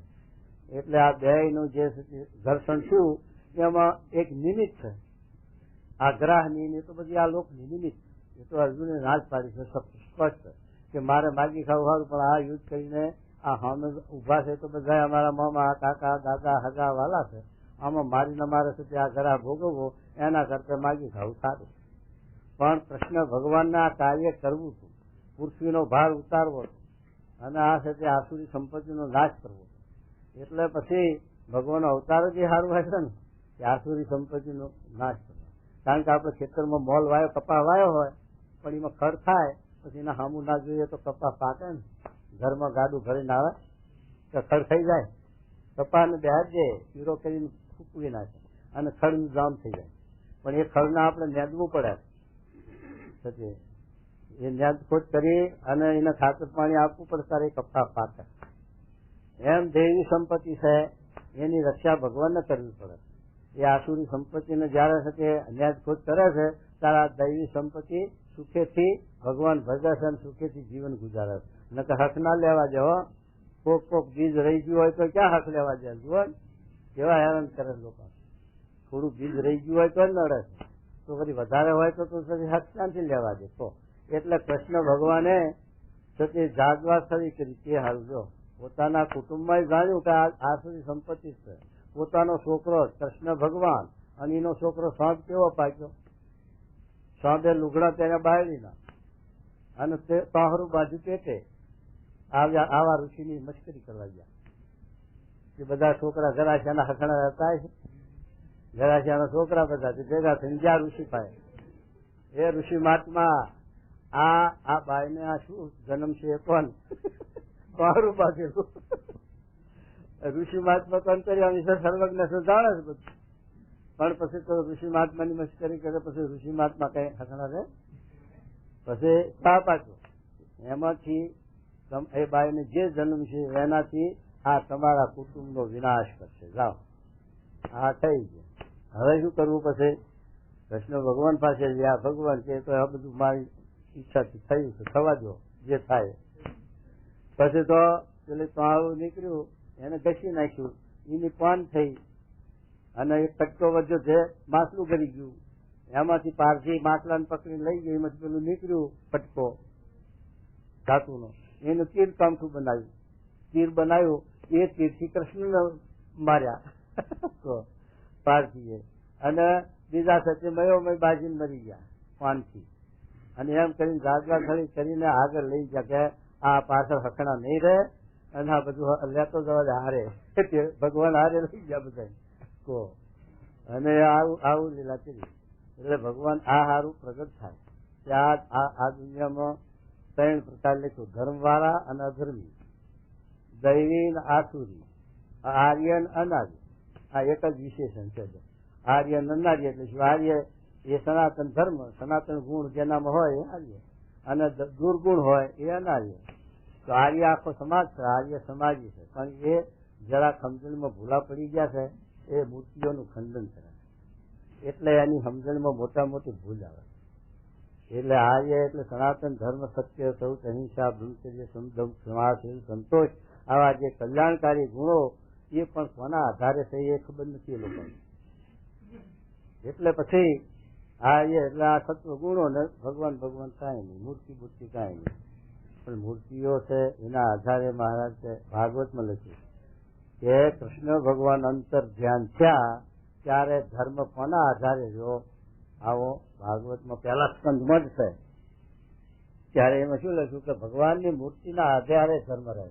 એટલે આ 2 નું જે ઘર્ષણ થયું એમાં એક નિમિત્ત છે. આ ગ્રાહની તો બધી આ લોકની નિમિત્ત. એ તો અર્જુને ના જ પાડી છે સ્પષ્ટ કે મારે માગી ખાવું સારું, પણ આ યુદ્ધ કરીને આ સામે ઉભા છે તો બધા અમારા મામા, કાકા, દાદા, હગા વાલા છે, આમાં મારીને મારે છે આ ગ્રાહ ભોગવવો એના કરતા માગી ખાવું સારું. પણ કૃષ્ણ ભગવાનને આ કાર્ય કરવું હતું, પૃથ્વીનો ભાર ઉતારવો હતો, અને આ છે તે આસુરી સંપત્તિનો નાશ કરવો. એટલે પછી ભગવાનનો અવતાર જ એ સારું હોય છે ને, કે આસુરી સંપત્તિનો નાશ કરવો. કારણ કે આપણે ખેતરમાં મોલ વાયો, કપા વાયો હોય, પણ એમાં ખડ થાય, પછી એના સામું ના જોઈએ તો કપા પાકે ને. ઘરમાં ગાડું ભરીને આવે તો ખડ થઈ જાય, કપાને બેહાડજે પીરો કરીને ફૂકવી નાખે, અને ખડનું જામ થઈ જાય. પણ એ ખડને આપણે નેદવું પડે, એ નેદ ખોટ કરી અને એને ખાતર પાણી આપવું પડે, ત્યારે કપા પાકે. એમ દેવી સંપત્તિ છે, એની રક્ષા ભગવાનને કરવી પડે. એ આસુરી સંપત્તિને જયારે છે તે અન્યાયખોટ કરે છે ત્યારે આ દૈવી સંપત્તિ સુખેથી ભગવાન ભજે છે અને સુખેથી જીવન ગુજારે છે. નકર હક ના લેવા દે. કોક બીજ રહી ગયું હોય તો ક્યાં હક લેવા દે? જુઓ કેવા હેરાન કરે લોકો. થોડું બીજ રહી ગયું હોય તો નડે છે, તો પછી વધારે હોય તો પછી હક ક્યાંથી લેવા દે? તો એટલે કૃષ્ણ ભગવાને તે જાગવા ખરી કરી તે હાલ જો પોતાના કુટુંબમાં જાણ્યું કે આ સુધી સંપત્તિ છે. પોતાનો છોકરો કૃષ્ણ ભગવાન અને એનો છોકરો સાંજ કેવો પાક્યો? સાંજે લુગડા તેને બાળીના અને તે તોહરું બાજુ પેટે આવા ઋષિની મશ્કરી કરવા ગયા. કે બધા છોકરા ઘરાશિયાના હખણા હતા છે, ઘરાશિયાના છોકરા બધા ભેગા થઈને ગયા ઋષિ પાસે. એ ઋષિ મહાત્મા આ બાઈ ને આ શું જન્મ છે? કોણ તોહરું બાજેલું. ઋષિ મહાત્મા તો અંતર્યામી છે, સર્વજ્ઞ છે, જાણે છે બધું. પણ પછી તો ઋષિ મહાત્માની મશ્કરી કરે, પછી ઋષિ મહાત્મા કઈ હસણા છે. પછી સાપ આપ્યો, એમાંથી એ બાઈને જે જન્મ છે એનાથી આ તમારા કુટુંબનો વિનાશ કરશે. જાઓ, આ થઈ ગયું. હવે શું કરવું? પછી કૃષ્ણ ભગવાન પાસે ગયા. ભગવાન કે તો આ બધું મારી ઈચ્છાથી થયું છે, થવા દો જે થાય. પછી તો પેલું તોહારું નીકળ્યું, એને ઘસી નાખ્યું, એની પાન થઈ અને એક કટકો વધ્યો જે માટલું કરી ગયું. એમાંથી પારથી માટલાને પકડી લઈ ગઈ, એમાંથી પેલું નીકળ્યું કટકો ધાતુનો, એનું તીર કામઠું બનાવ્યું. તીર બનાવ્યું, એ તીરથી કૃષ્ણને માર્યા તો પારથીએ. અને બીજા સત્યમય બાજીને મરી ગયા પાનથી. અને એમ કરીને જાગવા ખરી કરીને આગળ લઈ ગયા કે આ પાછળ હકણા નહીં રહે અને આ બધું લેતો જવા હારે. ભગવાન હારે લઈ ગયા બધા તો. અને આવું લીલા કરી. એટલે ભગવાન આ હારું પ્રગટ થાય ત્યાં આ દુનિયામાં 3 પ્રકાર લખ્યું: ધર્મવાળા અને અધર્મી, દૈવી અને આસુરી, આર્યન અનાર્ય. આ એક જ વિશેષણ છે. આર્યન અનાર્ય એટલે શું? આર્ય એ સનાતન ધર્મ, સનાતન ગુણ જેનામાં હોય એ આર્ય, અને દુર્ગુણ હોય એ અનાર્ય. તો આર્ય આખો સમાજ છે, આર્ય સમાજી છે. પણ એ જરા સમજણમાં ભૂલા પડી ગયા છે, એ મૂર્તિઓનું ખંડન કરે એટલે એની સમજણમાં મોટા મોટી ભૂલ આવે. એટલે આર્ય એટલે સનાતન ધર્મ, સત્ય, સૌચ, અહિંસા, બ્રહ્મચર્ય, સમદમ, ક્ષમાશીલ, સંતોષ, આવા જે કલ્યાણકારી ગુણો એ પણ કોના આધારે છે એ ખબર નથી એ લોકોને. એટલે પછી આર્ય એટલે આ સત્વ ગુણો ને ભગવાન કાંઈ નહીં, મૂર્તિ કાંઈ નહીં. પણ મૂર્તિઓ છે એના આધારે મહારાજ છે ભાગવતમાં લખ્યું કે કૃષ્ણ ભગવાન અંતર ધ્યાન થયા ત્યારે ધર્મ કોના આધારે રહ્યો? આવો ભાગવતમાં પહેલા સ્કંદમાં જ છે. ત્યારે એમાં શું લખ્યું કે ભગવાનની મૂર્તિના આધારે ધર્મ રહે.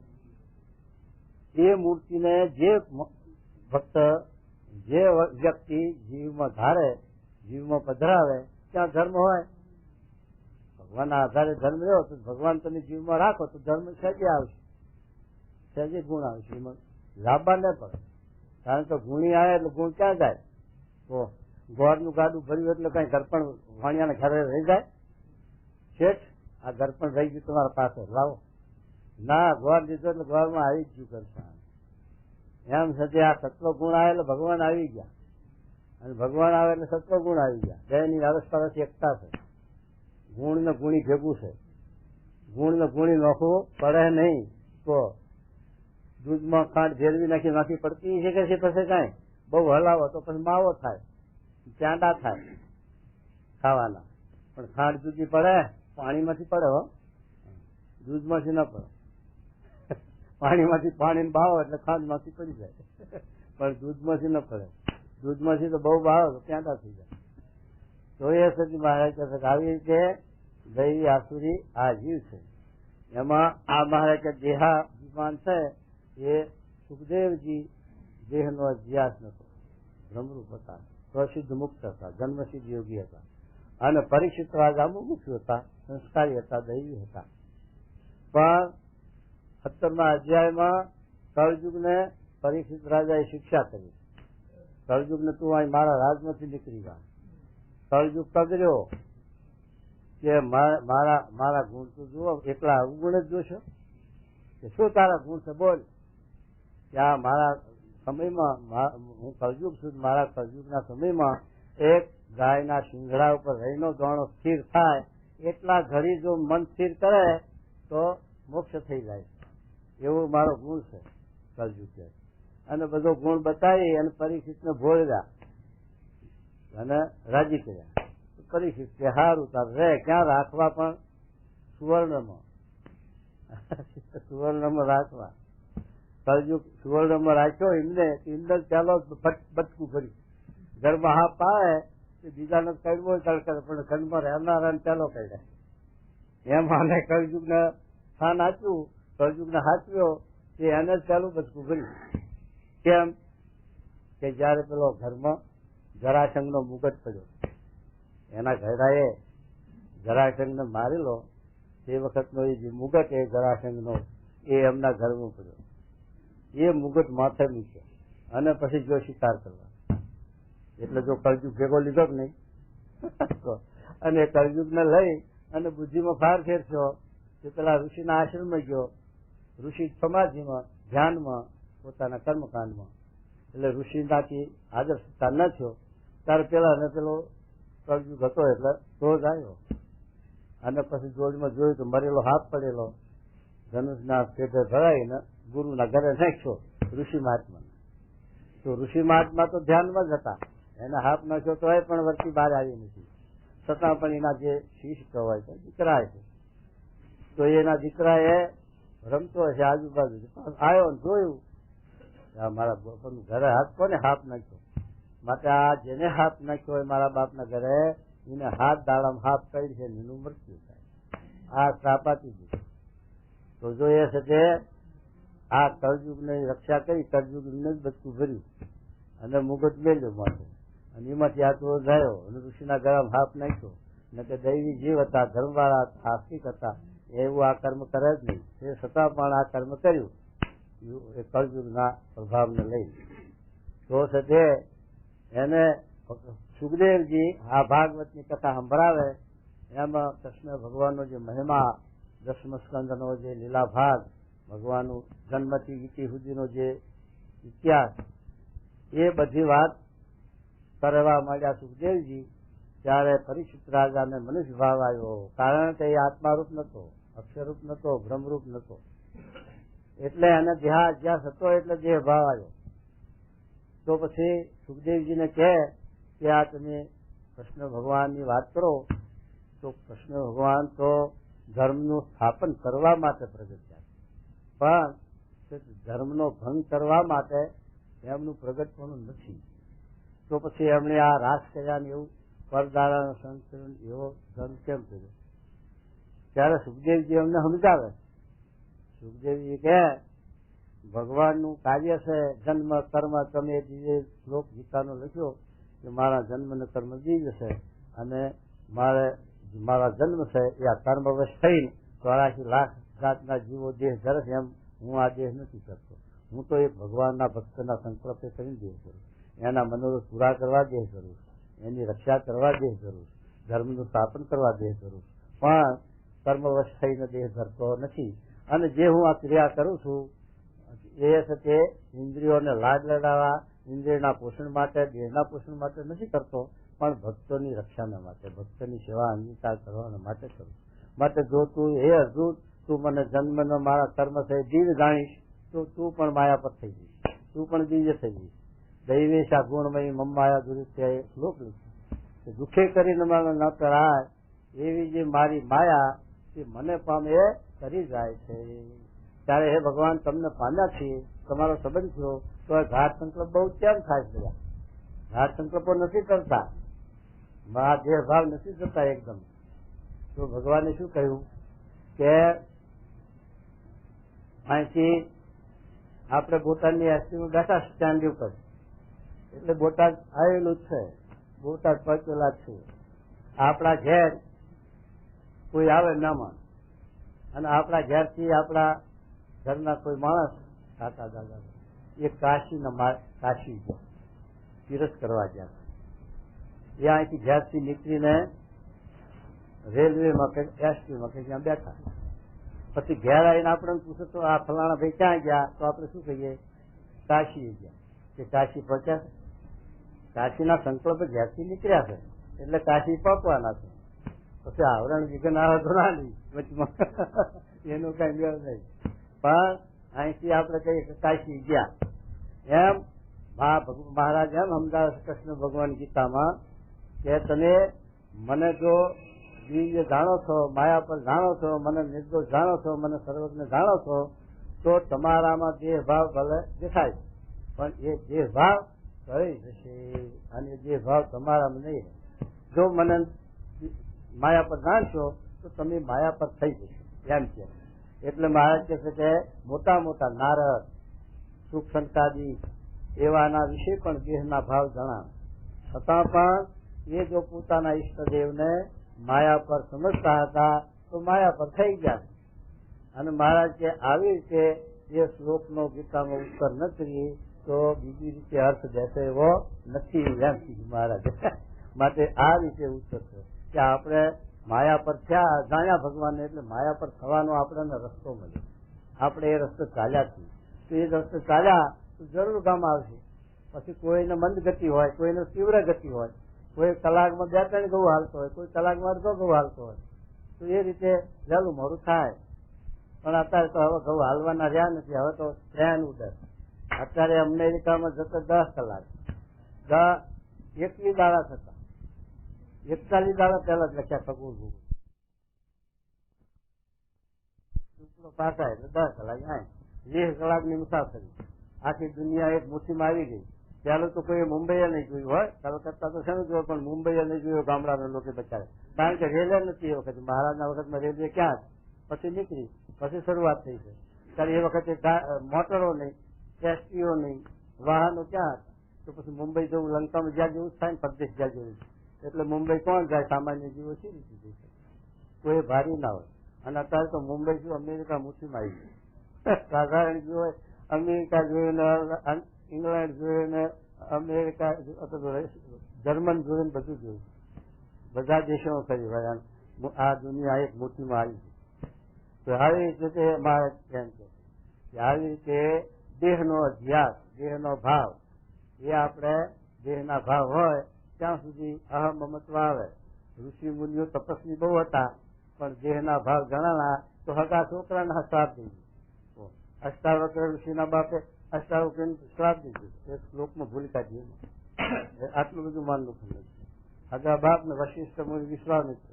એ મૂર્તિને જે ભક્ત, જે વ્યક્તિ જીવમાં ધારે, જીવમાં પધરાવે ત્યાં ધર્મ હોય. ભગવાનના આધારે ધર્મ રહ્યો તો ભગવાન તમે જીવમાં રાખો તો ધર્મ સહેજે આવશે, સહેજે ગુણ આવશે. એમાં લાંબા ન પડે, કારણ કે ગુણી આવે એટલે ગુણ ક્યાં જાય? તો ગોળનું ગાડું ભર્યું એટલે કઈ ઘરપણ વાણિયાને ઘરે રહી જાય? શેઠ આ ઘરપણ રહી ગયું તમારા પાસે, લાવો. ના, ગોળ દીધો એટલે ગોળમાં આવી જ ગયું કરશે. એમ છે આ સત્વ ગુણ આવે એટલે ભગવાન આવી ગયા, અને ભગવાન આવે એટલે સત્વ ગુણ આવી ગયા. બેની અરસપરસ એકતા છે. ગુણ ને ગુણી ભેગું છે. ગુણ ને ગુણી નોખવું પડે નહીં. તો દૂધમાં ખાંડ ભેળવી નાખી પડતી છે કે છે? પછી કઈ બહુ હલાવો તો પછી માવો થાય, ચાંડા થાય ખાવાના. પણ ખાંડ દૂધી પડે? પાણીમાંથી પડે હો, દૂધમાંથી ન પડે. પાણીમાંથી પાણી બાવો એટલે ખાંડમાંથી પડી જાય, પણ દૂધમાંથી ન પડે. દૂધમાંથી તો બહુ બાવો તો ચાંડા થઈ જાય. તો એ સતી મહારાજ કહે આવી રીતે દૈવી આસુરી આ જીવ છે. એમાં આ મહારાજ દેહાભિમાન છે એ સુખદેવજી દેહનો અભ્યાસ નતો, બ્રહ્મરૂપ હતા, પ્રસિદ્ધ મુક્ત હતા, જન્મસિદ્ધ યોગી હતા. અને પરીક્ષિત રાજા મુમુક્ષુ હતા, સંસ્કારી હતા, દૈવી હતા. પણ 17મા અધ્યાયમાં કળયુગને પરીક્ષિત રાજાએ શિક્ષા કરી. કળયુગને તું અહીં મારા રાજમાંથી નીકળી ગયા. કળયુગ કગર્યો કે મારા ગુણ તું જુઓ, એકલા અવગુણ જ જોશો કે શું તારા ગુણ છે? બોલ. કે આ મારા સમયમાં હું કળયુગ છું, મારા કળયુગના સમયમાં એક ગાયના શિંગડા ઉપર રહીનો દાણો સ્થિર થાય એટલા ઘડી જો મન સ્થિર કરે તો મોક્ષ થઈ જાય, એવો મારો ગુણ છે કળયુગ છે. અને બધો ગુણ બતાવી અને પરીક્ષિતને ભોળવ્યા અને રાજી કર્યા. પરીક્ષિત કે હારું તાર રે, ક્યાં રાખવા પણ સુવર્ણમાં સુવર્ણમાં રાખવા. કળયુગ સુવર્ણમાં રાખ્યો એમને, ઇંદર ચાલો બચકું ભરી ઘરમાં હાપ આવે કે બીજાને કડવો તડકે પણ ઘરમાં રહેનારા ચાલો કહે એમ આને કળયુગને સ્થાન આપ્યું, કળયુગને હાચવ્યો કે એને જ ચાલુ બચકું ભર્યું. કેમ કે જયારે પેલો ઘરમાં જરાસંઘનો મુગટ પડ્યો, એના ઘરડાએ જરાસંઘને મારેલો, તે વખતનો એ જે મુગટ એ જરાસંઘનો એ એમના ઘરમાં પડ્યો. એ મુગટ માથે મૂક્યો અને પછી જો શિકાર કરવા, એટલે જો કળયુગ ભેગો લીધો જ નહીં અને કળયુગને લઈ અને બુદ્ધિમાં ફાર ફેરશો કે પેલા ઋષિના આશ્રમમાં ગયો, ઋષિ સમાધિમાં ધ્યાનમાં પોતાના કર્મકાંડમાં, એટલે ઋષિનાથી હાજર સત્તા ન થયો ત્યારે પેલા ને પેલો કળયુગ હતો એટલે ક્રોધ આવ્યો અને પછી જોડમાં જોયું તો મરેલો હાથ પડેલો ધનુષના પેટે ભરાઈને ગુરુના ઘરે નાખ્યો ઋષિ મહાત્મા. તો ઋષિ મહાત્મા તો ધ્યાનમાં જ હતા, એને હાથ નાખ્યો તો પણ વર્તી બહાર આવી નથી, છતાં પણ એના જે શિષ્ય કહેવાય છે દીકરા છે, તો એના દીકરા એ રમતો હશે આજુબાજુ, આવ્યો ને જોયું મારા બાપાનું ઘરે હાથ કોને હાથ નાખ્યો, માટે આ જેને હાથ નાખ્યો હોય મારા બાપના ઘરે એને હાથ દાડામાં હાથ કરી છે એનું મૃત્યુ થાય. આ શ્રાપ આપી દીધું. તો જો એ છે તે આ કળયુગની રક્ષા કરી, કળયુગને જ બચકું ભર્યું અને મુગટ મેલ્યો માટે, અને એમાંથી આ તો ગયો અને ઋષિના ગળામાં હાથ નાખ્યો. ને કે દૈવી જીવ હતા, ધર્મવાળા હતા, આસ્તિક હતા, એવું આ કર્મ કરે જ નહીં, તે છતાં પણ આ કર્મ કર્યું એ કળયુગના પ્રભાવને લઈ. તો છે તે એને સુખદેવજી આ ભાગવતની કથા સંભળાવે, એમાં કૃષ્ણ ભગવાનનો જે મહિમા, દસમ સ્કંદનો જે લીલા ભાગ, ભગવાનનું જન્મથી ગીતિ સુધીનો જે ઇતિહાસ, એ બધી વાત કરવા માંડ્યા સુખદેવજી. ત્યારે પરીક્ષિત રાજાને મનુષ્ય ભાવ આવ્યો, કારણ કે એ આત્મારૂપ નતો, અક્ષરરૂપ નતો, બ્રહ્મરૂપ નતો, એટલે એને જ્યાં હતો એટલે દેહ ભાવ આવ્યો. તો પછી સુખદેવજીને કહે કે આ તમે કૃષ્ણ ભગવાનની વાત કરો, તો કૃષ્ણ ભગવાન તો ધર્મનું સ્થાપન કરવા માટે પ્રગટ થયા, પણ ધર્મનો ભંગ કરવા માટે એમનું પ્રગટપણું નથી. તો પછી એમણે આ રાસ કર્યા ને એવું પરદારાનો સંચરણ એવો ધર્મ કેમ કર્યો? ત્યારે સુખદેવજી એમને સમજાવે. સુખદેવજી કહે ભગવાનનું કાર્ય છે જન્મ કર્મ. તમે જે શ્લોક ગીતાનો લખ્યો કે મારા જન્મ ને કર્મ દિવ્ય છે અને મારા જન્મ છે એ આ કર્મવશ થઈને 84 લાખ જાતના જીવો દેહ ધરે છે, એમ હું આ દેહ નથી કરતો. હું તો એક ભગવાનના ભક્તના સંકલ્પે કરીને દેહ કરું, એના મનોરથ પૂરા કરવા દેહ કરું, એની રક્ષા કરવા દેહ કરું, ધર્મનું સ્થાપન કરવા દેહ કરું, પણ કર્મવશ થઈને દેહ ધરતો નથી. અને જે હું આ ક્રિયા કરું છું એ છે તે ઇન્દ્રિયોને લાડ લડાવવા, ઇન્દ્રિયના પોષણ માટે, દેહના પોષણ માટે નથી કરતો, પણ ભક્તોની રક્ષાના માટે, ભક્તની સેવા અંગીકાર કરવાના માટે કરું. માટે જો તું હે અર્જુન, તું મને જન્મનો મારા કર્મ છે દિવ્ય જાણીશ, તો તું પણ માયા પર થઈ જઈશ, તું પણ દિવ્ય થઈ જઈશ. દૈવેશા ગુણમયી મમ્માયા દુરિત્ય શ્લોક લખ્યો, દુઃખે કરીને મને ન કરાય એવી જે મારી માયા એ મને પામે એ કરી જાય છે. ત્યારે હે ભગવાન તમને પામ્યા છીએ, તમારો સંબંધ થયો, તો ઘાટ સંકલ્પ બહુ કેમ થાય છે? બધા ઘાટ સંકલ્પો નથી કરતા, મારા દેહ ભાવ નથી થતા એકદમ. તો ભગવાને શું કહ્યું કે અહીંથી આપણે બોટાદની એસટીમાં બેઠા સ્ટેન્ડ ઉપર, એટલે બોટાદ આવેલું છે, બોટાદ પહોંચેલા છે. આપણા ઘેર કોઈ આવે મહેમાન અને આપણા ઘેરથી આપણા ઘરના કોઈ માણસ કાકા દાદા એ કાશી ગયા, તીરથ કરવા ગયા. એ અહીંથી ઘેરથી નીકળીને રેલવેમાં કે એસટીમાં કે ત્યાં બેઠા. પછી ઘેર આવીને આપણે પૂછે તો આ ફલાણા ભાઈ ક્યાં ગયા? તો આપણે શું કહીએ? કાશી ગયા. કે કાશી પહોંચ્યા છે? કાશીના સંકલ્પ જ્યાંથી નીકળ્યા છે એટલે કાશી પહોંચવાના છે. પછી આવરણ વિઘન આવે તો ના નહીં વચમાં એનું કઈ મેળ નહીં. પણ અહીંથી આપણે કહીએ કે કાશી ગયા એમ મહારાજ એમ અમદાવાદ કૃષ્ણ ભગવાન ગીતામાં કે તમે મને જો દિવ્ય જાણો છો, માયા પર જાણો છો, મને નિર્દોષ જાણો છો, મને સર્વજ્ઞ જાણો છો, તો તમારામાં દેહ ભાવ ભલે દેખાય પણ એ દેહ ભાવ કરી જશે અને દેહ ભાવ તમારામાં નહીં. જો મને માયા પર જાણશો તો તમે માયા પર થઈ જશો એમ છે. એટલે મહારાજ કહે છે કે મોટા મોટા નારદ, સુખ સંતાદી એવાના વિશે પણ દેહના ભાવ જણાવે, છતાં પણ એ જો પોતાના ઈષ્ટદેવને માયા પર સમજતા હતા તો માયા પર થઈ ગયા. અને મહારાજ કે આવી રીતે એ શ્લોકનો ગીતામાં ઉત્તર ન કરીએ તો બીજી રીતે અર્થ દેશે એવો નથી એમ કીધું મહારાજ. માટે આ રીતે ઉત્તર છે કે આપણે માયા પર થયા, જાણ્યા ભગવાનને, એટલે માયા પર થવાનો આપણને રસ્તો મળ્યો. આપણે એ રસ્તે ચાલ્યા છીએ તો એ રસ્તે ચાલ્યા તો જરૂર કામ આવશે. પછી કોઈને મંદ ગતિ હોય, કોઈને તીવ્ર ગતિ હોય, કોઈ કલાકમાં 2-3 ઘઉં હાલતો હોય, કોઈ કલાકમાં 1/2 ઘઉં હાલતો હોય, તો એ રીતે વહેલું મોડું થાય. પણ અત્યારે તો હવે ઘઉં હાલવાના રહ્યા નથી, હવે તો ટ્રેન ઉડે. અત્યારે અમેરિકામાં જતો 10 કલાક, 21 દાડા થતા 41 દાડા પહેલા જ લખ્યા ખગોળ ભૂગોળ પાછા એટલે 10 કલાક 20 કલાકની મુસાફરી. આખી દુનિયા એક મુઠ્ઠીમાં આવી ગઈ. પેલું તો કોઈ મુંબઈએ નહીં જોયું હોય, કલકત્તા તો શેનું જોયું, પણ મુંબઈએ નહીં જોયું ગામડાના લોકો બચારે. કારણ કે રેલવે નથી એ વખતે, મહારાજના વખતમાં રેલવે ક્યાં પછી નીકળી, પછી શરૂઆત થઈ છે. ત્યારે એ વખતે મોટરો નહીં, એસટીઓ નહીં, વાહનો ક્યાં હતા. તો પછી મુંબઈ જવું, લંકામાં જ્યાં જેવું થાય ને પરદેશ જ્યાં જેવું, એટલે મુંબઈ કોણ જાય? સામાન્ય જીવો સી રીતે જઈ શકે? કોઈ ભારી ના હોય. અને અત્યારે તો મુંબઈ શું અમેરિકા મુઠ્ઠીમાં આવી ગયું. સાધારણ જીવો અમેરિકા જોયું ને ઇંગ્લેન્ડ જોયું ને અમેરિકા, જર્મન જોયું ને બધું જોયું, બધા દેશો કરી વળ્યા. આ દુનિયા એક મુઠ્ઠીમાં આવી છે. તો આવી રીતે મારે એમ કે આવી રીતે દેહનો અધ્યાસ, દેહનો ભાવ, એ આપણે દેહના ભાવ હોય ત્યાં સુધી અહમ મમત્વ આવે. ઋષિ મુનિઓ તપસ્વી બહુ હતા, પણ દેહના ભાવ જણાના તો હગા છોકરાના શ્રાપ થઈ ગયું. અષ્ટાવક્ર ઋષિના બાપે અષ્ટાવક્ર શ્રાપ દીધું, એક શ્લોકમાં ભૂલી કાઢ્યું. આટલું બધું માનવું નથી. હગા બાપ ને વશિષ્ઠ મુનિ, વિશ્વામિત્ર.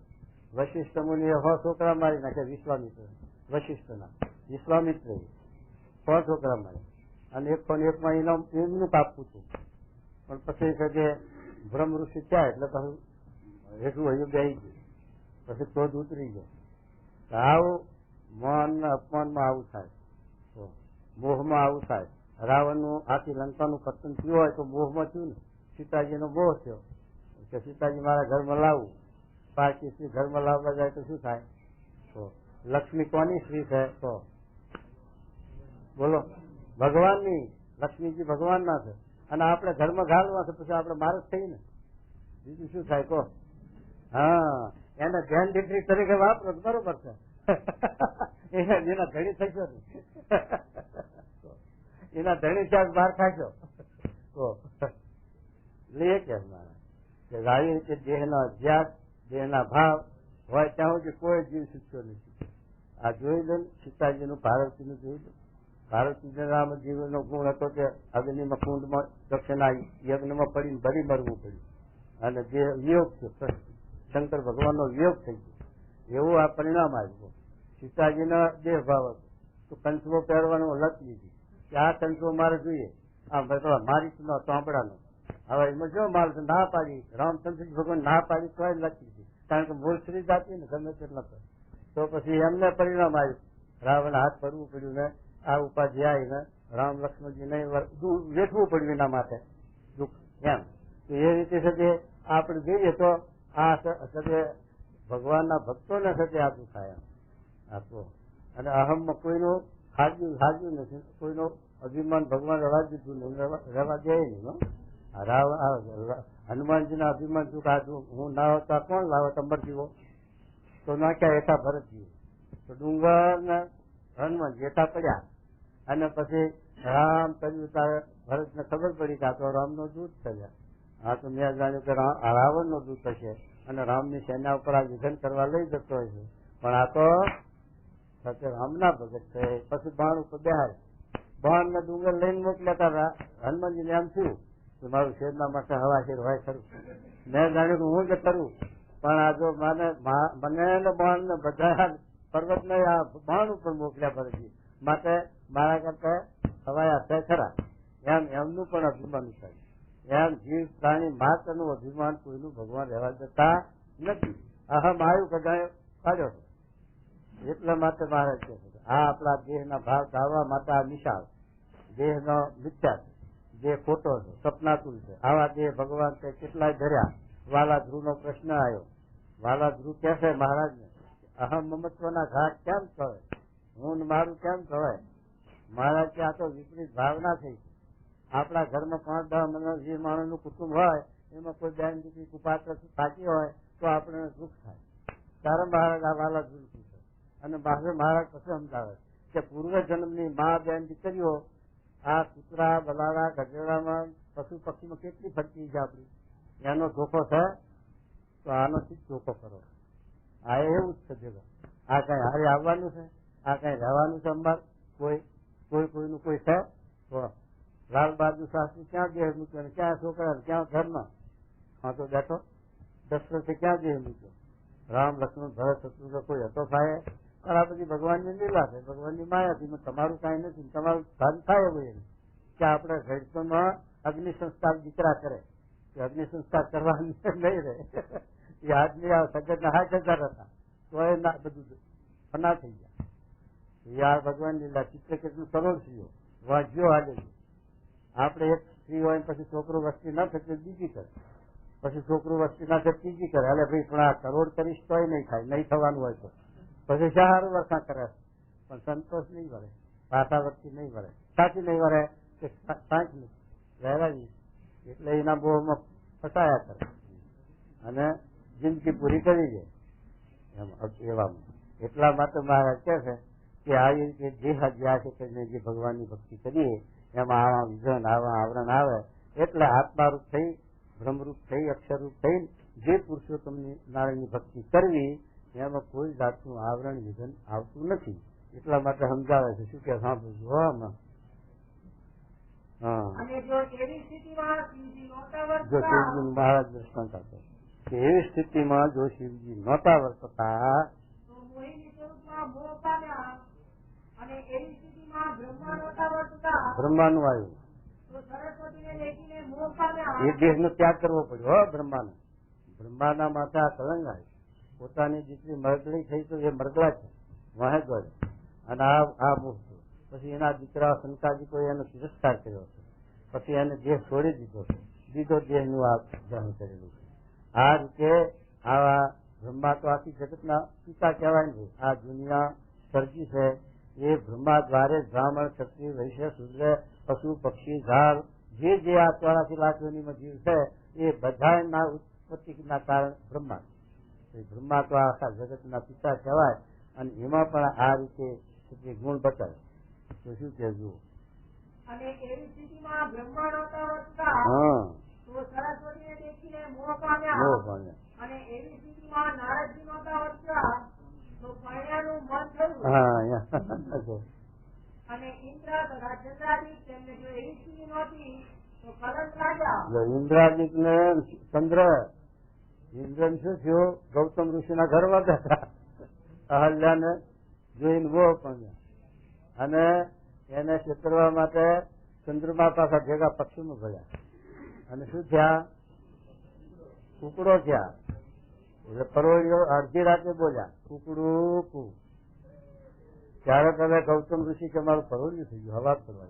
વશિષ્ઠ મુનિ 100 છોકરા મારી નાખ્યા વિશ્વામિત્ર, વશિષ્ઠના. વિશ્વામિત્ર 100 છોકરા માર્યા અને એકમાં એમનું કાપવું હતું. પણ પછી કે બ્રહ્મ ઋષિ થયા એટલે પછી હેઠું હજુ બેસી ગયું, પછી ક્રોધ ઉતરી ગયો. આવું માન અપમાનમાં આવું થાય, મોહમાં આવું થાય. રાવણનું આખી લંકાનું પતન થયું હોય તો મોહમાં થયું ને. સીતાજીનો મોહ થયો કે સીતાજી મારા ઘરમાં લાવવું. પાછી સ્ત્રી ઘરમાં લાવવા જાય તો શું થાય? તો લક્ષ્મી કોની સ્ત્રી છે? તો બોલો, ભગવાનની. લક્ષ્મીજી ભગવાન ના છે અને આપણે ઘરમાં ઘાલવા છે, પછી આપણે મારસ થઈ ને, બીજું શું થાય? કહો. હા, એને ધ્યાન દીકરી તરીકે વાપરો બરોબર છે. એના ધણી થશો ને, એના ધણી ત્યાં બહાર ખાશો. લે કે આવી રીતે દેહનો અભ્યાસ, દેહના ભાવ હોય ત્યાં સુધી કોઈ જીવ શીખ્યો નથી. આ જોઈ લો સીતાજીનું, પાર્વતીનું જોઈ લો. પાર્વતી રામ જીવનો ગુણ હતો કે અગ્નિમાં કુંડમાં દક્ષિણા યજ્ઞમાં પડીને ભરી મરવું પડ્યું અને જે વિયોગ છે, શંકર ભગવાનનો વિયોગ થઈ ગયો. એવું આ પરિણામ આવ્યું. સીતાજીનો દેહ ભાવ હતો તો કંચવો પહેરવાનો લત લીધી કે આ કંચવો મારે જોઈએ. મારી ચોપડાનો હવે એમાં જો માલ ના પાડી, રામચંદ્ર ભગવાન ના પાડી તો લખી દીધી. કારણ કે મૂળ શ્રી જાતિ ને ગમે તેટલા તો પછી એમને પરિણામ આવ્યું. રાવણ હાથ ભરવું પડ્યું ને આ ઉપાધિ આવીને રામ લક્ષ્મણજી ને વેઠવું પડ્યું એના માટે દુઃખ. એમ તો એ રીતે સાથે આપણે જોઈએ તો આ સાથે ભગવાનના ભક્તોને સાથે આ દુઃખ આપો. અને અહમમાં કોઈનું હાજ્યું નથી, કોઈનું અભિમાન ભગવાન રવા દીધું નહીં, રવા દે નહીં. હનુમાનજીના અભિમાન શું કાઢું, હું ના હોતા કોણ લાવત અંબર જીવો? તો નાખ્યા હેઠા ભરતજી, તો ડુંગર ને હનુમાનજી હેઠા પડ્યા અને પછી રામ કર્યું તારે ભરતને ખબર પડી કે આ તો રામનો દૂત છે. આ તો મેં જાણ્યું કે રાવણનો દૂત હશે અને રામની સેના ઉપર આ યુદ્ધ કરવા લઈ જતો હોય છે, પણ આ તો સાથે રામના ભગત છે. પછી બાણ ઉપર બેહાય, બાણ ને ડુંગર લઈને મોકલ્યા હતા. હનુમાનજીને એમ થયું કે મારું શેરના માટે હવાશેર હોય ખરું. મેં જાણ્યું કે હું જ કરું, પણ આ જો મને બાણ ને બધા પર્વત ને આ બાણ ઉપર મોકલ્યા ભરતજી, માટે મારા કરતા હવાયા છે ખરા. એમ એમનું પણ અભિમાન થાય. એમ જીવ પ્રાણી માત્રનું અભિમાન કોઈનું ભગવાન રહેવા જતા નથી. અહમ આવ્યું કદાચ કાઢ્યો એટલા માટે મહારાજ કહે છે આ આપણા દેહના ભાવ ધારવા માટે આ નિશાળ દેહનો મિથ્યા છે, જે ખોટો છે, સપનાતુલ છે. આવા દેહ ભગવાન તે કેટલાય ધર્યા. વાલા ધ્રુવનો પ્રશ્ન આવ્યો. વાલા ધ્રુવ કહે છે મહારાજને, અહમ મમત્વના ઘાટ કેમ કહેવાય, હું મારું કેમ કહેવાય? મહારાજ કે આ તો વિપરીત ભાવના થઈ. આપણા ઘરમાં 5-10 જે માણસનું કુટુંબ હોય એમાં કોઈ બેન દીકરી કુપાત્ર સાચી હોય તો આપણને દુઃખ થાય. ત્યારે મહારાજ આ વાલા ધ્રુવ છે. અને મહારાજ પછી સમજાવે કે પૂર્વ જન્મની મા બેન દીકરીઓ આ કૂતરા બલાડા ગજેડામાં પશુ પક્ષીમાં કેટલી ફરતી છે આપડી, એનો ધોખો છે તો આનો જ ધોખો કરો. આ એવું જ છે ભેગા. આ કઈ હારે આવવાનું છે, આ કઈ રહેવાનું છે અંબાર, કોઈનું કોઈ છે. તો લાલ બહાદુર શાસ્ત્રી ક્યાં દેહ મૂક્યો, ક્યાં છોકરા, ક્યાં ઘરમાં હા તો બેઠો. દશરથે ક્યાં દેહ મૂક્યો, રામ લક્ષ્મણ ભરત શત્રુઘ્ન કોઈ હતો થાય. પણ આ બધી ભગવાનની લીલા છે, ભગવાનની માયાથી. તમારું કઈ નથી, તમારું ધન થાય એવું કે આપણે ઘડપણમાં અગ્નિ સંસ્કાર દીકરા કરે, અગ્નિ સંસ્કાર કરવા નહીં રહે. એ આજની આ સગતના 60,000 હતા તો એ બધું ફના થઈ ગયા. યાર ભગવાન લીલા. ચિત્ર કેટલું સરળ થયો, વાંચ્યો હાલે. આપણે એક સ્ત્રી હોય પછી છોકરો વસ્તી ના થશે બીજી કરે, પછી છોકરું વસ્તી ના થશે ત્રીજી કરે. એટલે ભાઈ પણ આ કરોડ કરીશ તોય નહીં થાય, નહીં થવાનું હોય તો પછી સારું વર્ષા કરે. પણ સંતોષ નહીં વળે, ભાષાવર્તી નહીં વળે, સાચી નહીં વળે કે સાચ નહીં વહેરાવી. એટલે એના બોહમાં ફસાયા કરે અને જિંદગી પૂરી કરી દે એવામાં. એટલા માટે મહારાજ કહે છે કે આ રીતે જે હજ્યા છે તેને જે ભગવાનની ભક્તિ કરીએ એમાં આવા વિઝન આવા આવરણ આવે એટલે આત્મારૂપ થઈ, બ્રહ્મરૂપ થઈ, અક્ષરરૂપ થઈ જે પુરુષોત્તમની નારાયણની ભક્તિ કરવી એમાં કોઈ જાતનું આવરણ વિઘન આવતું નથી. એટલા માટે સમજાવે છે. શું કે સાંભળજો આમાં જો શિવજી મહારાજ દ્રષ્ટાંત આપે કે એવી સ્થિતિમાં જો શિવજી નહોતા વર્તતા બ્રહ્માનું આવ્યું એ દેહ નો ત્યાગ કરવો પડ્યો. બ્રહ્માનો બ્રહ્માના માથે આ કલંગ આવ્યું. પોતાની દીકરી મરગળી થઈ તો એ મરગળા છે મહેગળ અને આ મોહ. પછી એના દીકરા શંકાજી કોઈ એનો તિરસ્કાર કર્યો છે, પછી એને દેહ છોડી દીધો છે, બીજો દેહ નું આ ગ્રહણ કરેલું છે. આ રીતે આવા બ્રહ્મા તો આખી જગતના પિતા કહેવાય ને. આ દુનિયા સર્જી છે એ બ્રહ્મા દ્વારે બ્રાહ્મણ, ક્ષત્રિય, વૈશ્ય, શુદ્ર, પશુ, પક્ષી, ઝાડ જે આ 84 લાખ યોનીમાં જીવ છે એ બધાના ઉત્પત્તિના કારણ બ્રહ્મા. બ્રહ્મા તો આખા જગતના પિતા કહેવાય અને એમાં પણ આ રીતે ગુણ બતાવે તો શું કહેજો. અને એવી સ્થિતિમાં બ્રહ્મા નહોતા વર્તતા તો સરસ્વતીને દેખીને મોહ પામ્યા. અને એવી સ્થિતિમાં નારદજી નહોતા વર્તતા તો પરણ્યાનું મન થયું. અને ઇન્દ્ર તથા ચંદ્રાદિક તેમને જો એવી સ્થિતિ નહોતી તો કલંક લાગ્યા. ઇન્દ્રાદિક ને ચંદ્ર ઇન્દ્રન શું થયું? ગૌતમ ઋષિના ઘરમાં હતા. અહલ્યાને જોઈને મોહ પામ્યા અને એને છેતરવા માટે ચંદ્રમા પાછા ભેગા પક્ષીમાં ભર્યા અને શું થયા? કુકડો થયા. એટલે પરોળીઓ અડધી રાતે બોલ્યા કુકડું કુ. ત્યારે તમે ગૌતમ ઋષિ કે મારું પરોળ્યું થઈ ગયું, હવા કરવા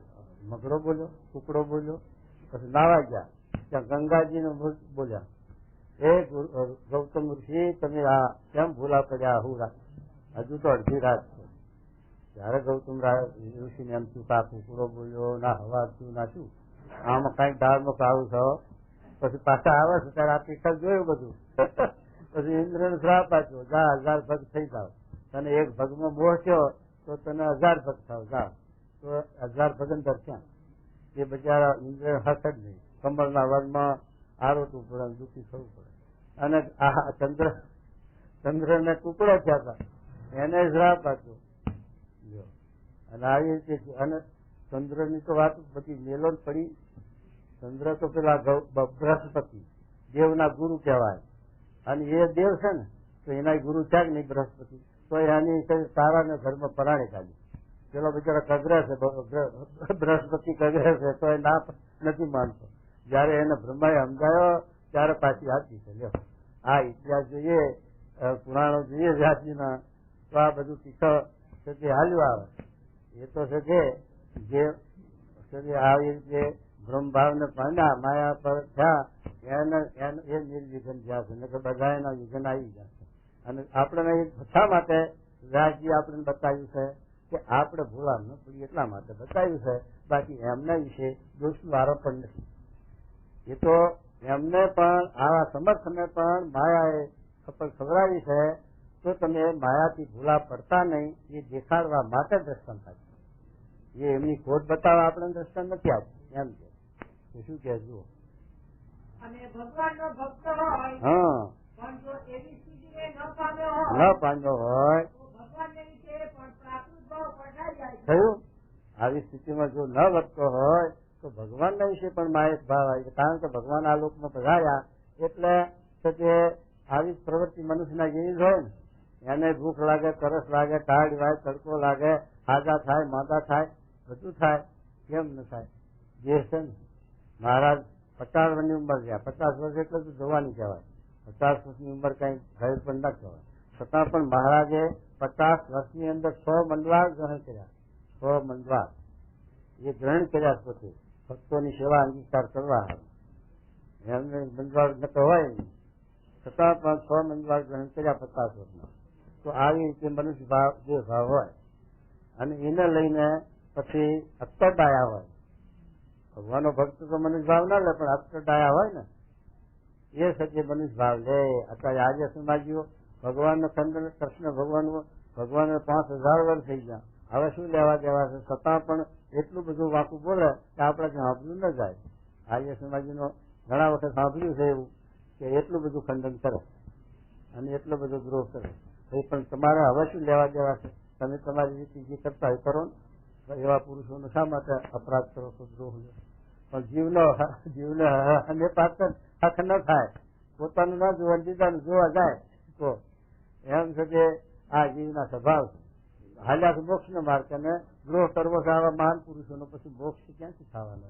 મગરો બોલ્યો, કુકડો બોલ્યો. પછી નાવા ગયા ત્યાં ગંગાજીને બોલ્યા એ ગૌતમ ઋષિ તમે આ કેમ ભૂલા પડ્યા? હું હજુ તો અડધી રાત છે. ત્યારે ગૌતમ ઋષિ ને એમ શું કા કુકડો બોલ્યો ના હવા થયું ના શું આમાં કઈક દાળમાં આવું થયો. પછી પાછા આવે છે ત્યારે આ પિક્ચર જોયું બધું. પછી ઇન્દ્ર ને શ્રાપ આપ્યો જા 1000 ભગ થઈ જાવ. તને એક ભગમાં મોહ થયો તો તને 1000 ભગ થાવ જા. તો 1000 ભગ અંદર ક્યાં? એ બિચારા ઇન્દ્ર હક જ નહીં, કમળના વનમાં આરોટવું પડે, દુઃખી થવું પડે. અને આ ચંદ્રને ટુકડો થયા હતા, એને શ્રાપ આપ્યો. અને આવી રીતે અને ચંદ્રની તો વાત બધી મેલો જ પડી. ચંદ્ર તો પેલા બૃહસ્પતિ દેવના ગુરુ કહેવાય, અને એ દેવ છે ને તો એના ગુરુ છે જ નહીં બૃહસ્પતિ, તો એની તારાને ઘરમાં પરાણે કાઢી. પેલો બિચારા કગરે છે, બૃહસ્પતિ કગરે છે, તો એ ના નથી માનતો. જયારે એને બ્રહ્માએ સમજાયો ત્યારે પાછી હાચી છે. લ્યો આ ઇતિહાસ જોઈએ, પુરાણો જોઈએ જાતિના, તો આ બધું તીખો છે તે હાલ્યું આવે. એ તો છે જે આવી રીતે બ્રહ્મભાવને પામ્યા, માયા પર થયા, એ નિર્વિઘન થયા છે, કે બધા એના વિઘન આવી ગયા છે. અને આપણે શા માટે વ્યાસજી આપણે બતાવ્યું છે કે આપણે ભૂલા ન પડીએ એટલા માટે બતાવ્યું છે. બાકી એમના વિશે દોષનું આરોપણ નથી. એ તો એમને પણ આવા સમર્થને પણ માયાએ ખબરાવી છે, તો તમે માયાથી ભૂલા પડતા નહીં, એ દેખાડવા માટે દ્રષ્ટાંત આપ્યું. એ એમની ખોટ બતાવવા આપણે દ્રષ્ટાંત નથી આપ્યું. એમ કે શું કે જુઓ, અને ભગવાનનો ભક્ત હોય હા પણ જો એવી સ્થિતિને ન પામ્યો હોય તો ભગવાનને વિશે પણ પ્રાકૃત ભાવ પટાઈ જાય છે. થયું. આવી સ્થિતિમાં જો ન વધતો હોય તો ભગવાનના વિશે પણ માયક ભાવ આવે. કારણ કે ભગવાન આ લોકમાં પધાર્યા એટલે કે આવી પ્રવૃત્તિ મનુષ્યના જેવી જ હોય ને. એને ભૂખ લાગે, તરસ લાગે, ટાઢ વાય, તડકો લાગે, હાજા થાય, માદા થાય, બધું થાય. કેમ ન થાય? જે છે ને મહારાજ 50 વર્ષની ઉંમર ગયા. 50 વર્ષ એટલે તો જોવાની કહેવાય. 50 વર્ષની ઉંમર કઈ ઘર પણ ના કહેવાય. છતાં પણ મહારાજે 50 વર્ષની અંદર 100 મંડવાર ગ્રહણ કર્યા. 100 મંડવાર એ ગ્રહણ કર્યા પોતે ભક્તોની સેવા અંગીકાર કરવા. એમને મંડવાર ન હોય નહીં, છતાં પણ 100 મંડવાર ગ્રહણ કર્યા 50 વર્ષમાં. તો આવી રીતે મનુષ્ય ભાવ જે ભાવ હોય અને એને લઈને પછી અક્કરડાયા હોય. ભગવાનનો ભક્ત તો મનુષ્ય ભાવ ના લે, પણ અક્કરડાયા હોય ને એ સત્ય મનુષ્ય ભાવ લે. અત્યારે આજે સમાજીઓ ભગવાનનો ખંડન, કૃષ્ણ ભગવાન 5000 વર્ષ થઈ ગયા, હવે શું લેવા દેવા છે, છતાં પણ એટલું બધું વાંકું બોલે કે આપણે સાંભળ્યું ન જાય. આર્ય સમાજીનો ઘણા વખત સાંભળ્યું છે એવું કે એટલું બધું ખંડન કરે અને એટલો બધો દ્રોહ કરે. પણ તમારે હવે શું લેવા દેવા છે? તમે તમારી રીતે જે કરતા હોય કરો ને. એવા પુરુષોનો શા માટે અપરાધ કરો છો, દ્રોહ લો? પણ જીવનો અને પાછળ હક ન થાય, પોતાનું ના જોવા બીજાનું જોવા જાય તો એમ છે કે આ જીવના સ્વભાવ છે. હાલ્યા મોક્ષ નો માર્ગ અને દ્રોહ કરવો છે આવા મહાન પુરુષોનો, પછી મોક્ષ ક્યાંથી થવાનો?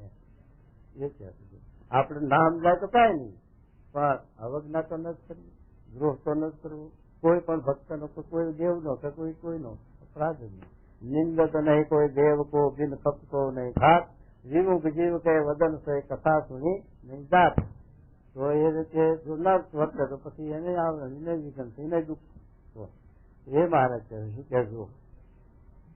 એ ક્યાં સુધી આપણે નામ જાય તો કઈ નહીં, પણ અવજ્ઞા તો ન જ કરવી, દ્રોહ તો ન જ કરવો. કોઈ પણ ભક્તનો કે કોઈ દેવનો કે કોઈનો અપરાધ નહીં. નિંદ તો નહીં કોઈ દેવ કો, બિન કપકો નહીં ખાત, જીવ જીવ કે વદન સે કથા સુની નહીં જાત. તો એ રીતે જો ન વર્તે તો પછી એને આવે, એને વિઘન, એને દુઃખ. એ મહારાજ કહે શું કહેજો,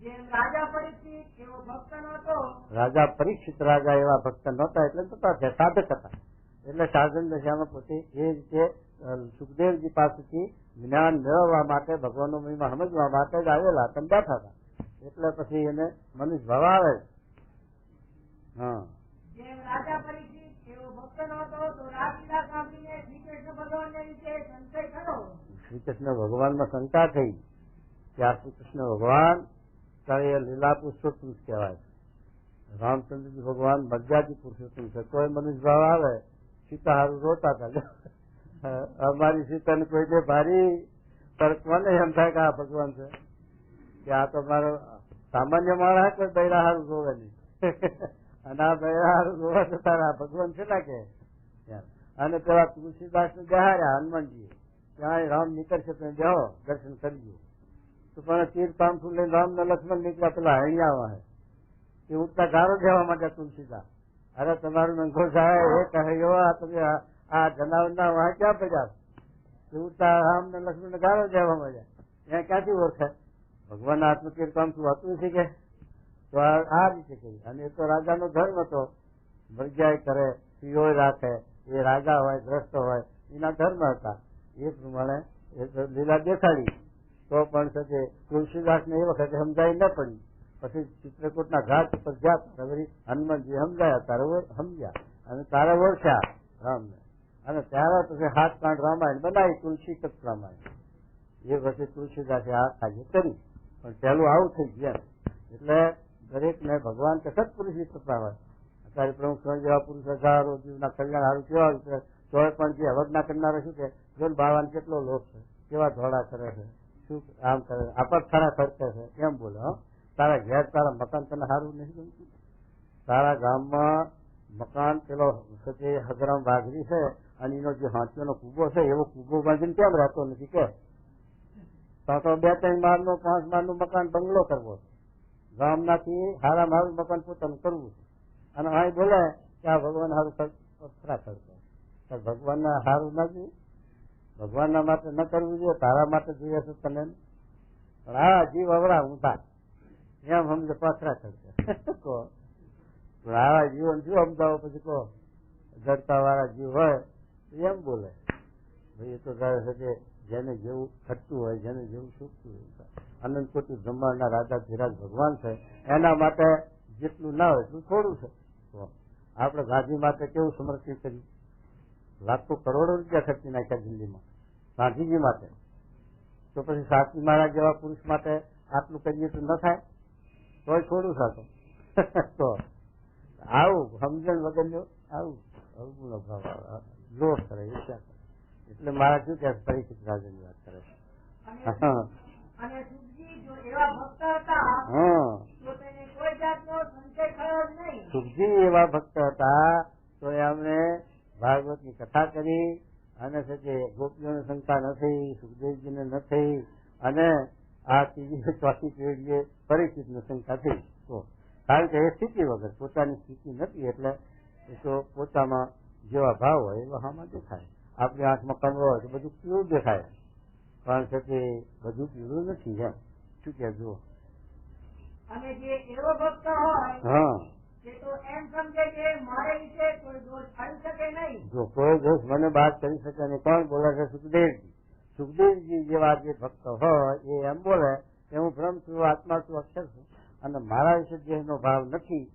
જેમ રાજા પરીક્ષિત એવો ભક્ત નહોતો. રાજા પરીક્ષિત રાજા એવા ભક્ત નહોતા એટલે થતા સાધક હતા. એટલે સાધન દશામાં પોતે એ રીતે સુખદેવજી પાસેથી જ્ઞાન મેળવવા માટે, ભગવાનનો મહિમા સમજવા માટે જ આવેલા, તેમ બેઠા હતા. એટલે પછી એને મનુષ્ય ભાવ આવે. હા, જેમ રાજા પરીક્ષિત એવો ભક્ત નહોતો તો રાસલીલા સાંભળીને શ્રી કૃષ્ણ ભગવાનને વિશે સંશય થયો. શ્રી કૃષ્ણ ભગવાનમાં શંકા થઈ કે આ શ્રી કૃષ્ણ ભગવાન ત્યારે એ લીલા પુરુષોત્તમ કહેવાય. રામચંદ્રજી ભગવાન મર્યાદી પુરુષોત્તમ છે. કોઈ મનુષ્ય ભાવ આવે, સીતા હારું રોતા હતા, અમારી સીતાને કોઈને ભારી, પર કોને એમ થાય કે આ ભગવાન છે, કે આ તો મારો સામાન્ય માણસ કોઈ બૈરા હારું જોવે નહીં, અને આ બૈરા હારું જોવા છતાં આ ભગવાન છે ને કે. અને પેલા તુલસીદાસ ને બહાર્યા હનુમાનજી, ત્યાં રામ નીકળશે તમે બેહો દર્શન કરજો. તો પણ તીર પામથું લઈને રામ ને લક્ષ્મણ નીકળ્યા, પેલા હણિયા એ ઉઠતા ગારો દેવા માટે તુલસીદાસ, અરે તમારું નંખો સાહેબ એ કહ્યો આ તમે આ જનાવરના વાહ ક્યાં પડ્યા? ઉઠતા રામ ને લક્ષ્મણ ને ગારો દેવા મળ્યા. ત્યાં ક્યાંથી ઓળખે? ભગવાન આત્મતીર પામથું હતું છે કે? તો આ રીતે કરી. અને એ તો રાજાનો ધર્મ હતો, મરજાઈ કરે, પીઓ રાખે, એ રાજા હોય ગ્રસ્ત હોય એના ધર્મ હતા. એ પ્રમાણે એ લીલા દેખાડી. તો પણ છે તુલસીદાસ ને એ વખતે સમજાઈ ન પડી. પછી ચિત્રકૂટના ઘાટ ઉપર ગયા વળી હનુમાનજી સમજાયા તારે સમજ્યા અને તારે ઓળખ્યા રામને અને ત્યારે પછી 7 કાંડ રામાયણ બનાવી તુલસી તત્વ રામાયણ એ પછી તુલસીદાસે આ કાર્ય કર્યું પણ પહેલું આવું થઈ ગયા એટલે દરેકને ભગવાન તો સત્પુરુષ તત્વ અત્યારે પ્રમુખ સ્વામી જેવા પુરુષ હજારો જીવના કલ્યાણ સારું કેવા છે તોય પણ જે અવજ્ઞા કરનારો શું કે જો બાવાને કેટલો લોભ છે કેવા ધોળા કરે છે શું આમ કરે આપડખાના ખર્ચે છે એમ બોલે તારા ઘેર તારા મકાન તને સારું નહીં ગમતું તારા ગામમાં મકાન પેલો હજરામ વાઘરી છે અને એનો જે હાથીઓનો કૂબો છે એવો કૂબો બાંધીને કેમ રહેતો નથી કે તો 2-3 માળનું 5 માળનું મકાન બંગલો કરવો છે ગામનાથી હારા મારું મકાન પોતાનું કરવું છે અને અહીં બોલે કે આ ભગવાન સારું ખરા કરતો ભગવાનને સારું ના જોઈએ ભગવાનના માટે ન કરવું જોઈએ તારા માટે જોઈએ છે તને પણ આ જીવ અવરા ઊંધા એમ સમજે પથરા કરશે તો આવા જીવન શું સમજાવો પછી કહો જડતા વાળા જીવ હોય તો એમ બોલે ભાઈ એ તો કહે છે કે જેને જેવું ખટતું હોય જેને જેવું સુખતું હોય અનંત કોટી બ્રહ્માંડના રાજા ધીરાજ ભગવાન છે એના માટે જેટલું ના હોય એટલું થોડું છે તો આપણે ગાંધી માટે કેવું સમર્પિત કર્યું લાખો કરોડો રૂપિયા ખર્ચી નાખ્યા દિલ્હીમાં ગાંધીજી માટે તો પછી શાસ્ત્રી મહારાજ જેવા પુરુષ માટે આટલું કરીએ તો ન થાય તોય થોડું થતો તો આવું સમજણ વગરનું આવું અવગુણ ભાવ લોભ કરે એ ક્યાં કરે એટલે મારા શું કે પરીક્ષિત રાજાની વાત કરે છે અને સુખજી જો એવા ભક્ત હતા તો તેને કોઈ જાતનો સંશય થયો જ નહીં સુખજી એવા ભક્ત હતા તો એમણે ભાગવતની કથા કરી અને છે ગોપીઓને શંકા નથી સુખદેવજીને નથી અને આ ત્રીજી ચોથી પેઢીએ પરીક્ષિતને શંકા થઈ તો કારણ કે એ સ્થિતિ વગર પોતાની સ્થિતિ નથી એટલે એ તો પોતામાં જેવા ભાવ હોય એવા હામાં દેખાય આપણી આંખમાં કમરો હોય તો બધું પીળું દેખાય પણ છે તે બધું પીળું નથી એમ શું કે જુઓ અને જે એવો ભક્ત હોય તે તો એમ સમજે કે મારે વિશે કોઈ દોષ આવી શકે નહીં જો કોઈ દોષ મને બાદ કરી શકે નહીં કોણ બોલે છે સુખદેવજી સુખદેવજી જેવા જે ભક્ત હોય એ એમ બોલે કે હું બ્રહ્મ છું આત્મા છું અક્ષર છું અને મારા વિશે જેનો ભાવ નથી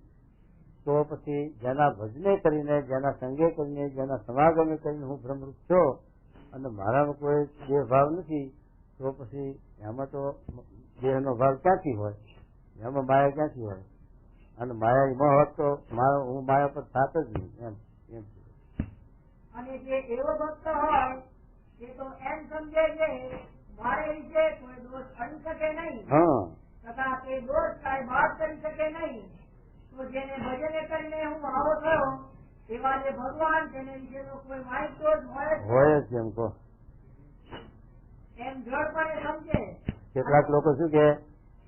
તો પછી જેના ભજને કરીને જેના સંગે કરીને જેના સમાગમે કરીને હું બ્રહ્મરૂપ છું અને મારામાં કોઈ દેહ ભાવ નથી તો પછી એમાં તો દેહનો ભાવ ક્યાંથી હોય એમાં માયા ક્યાંથી હોય અને માયા એમાં હોત તો હું માયા પર થાત જ નહીં એમ એમ અને જે એવો ભક્ત હોય તે તો એમ સમજે કે મારે વિશે કોઈ દોષ આવી શકે નહીં તથા તે દોષ કાંઈ બાદ કરી શકે નહીં તો જેને ભજને કરીને હું આવો થયો એવા જે ભગવાન તેને વિશેનો કોઈ માહિત દોષ હોય જ એમ કહો એમ જળપણે સમજે કેટલાક લોકો શું કે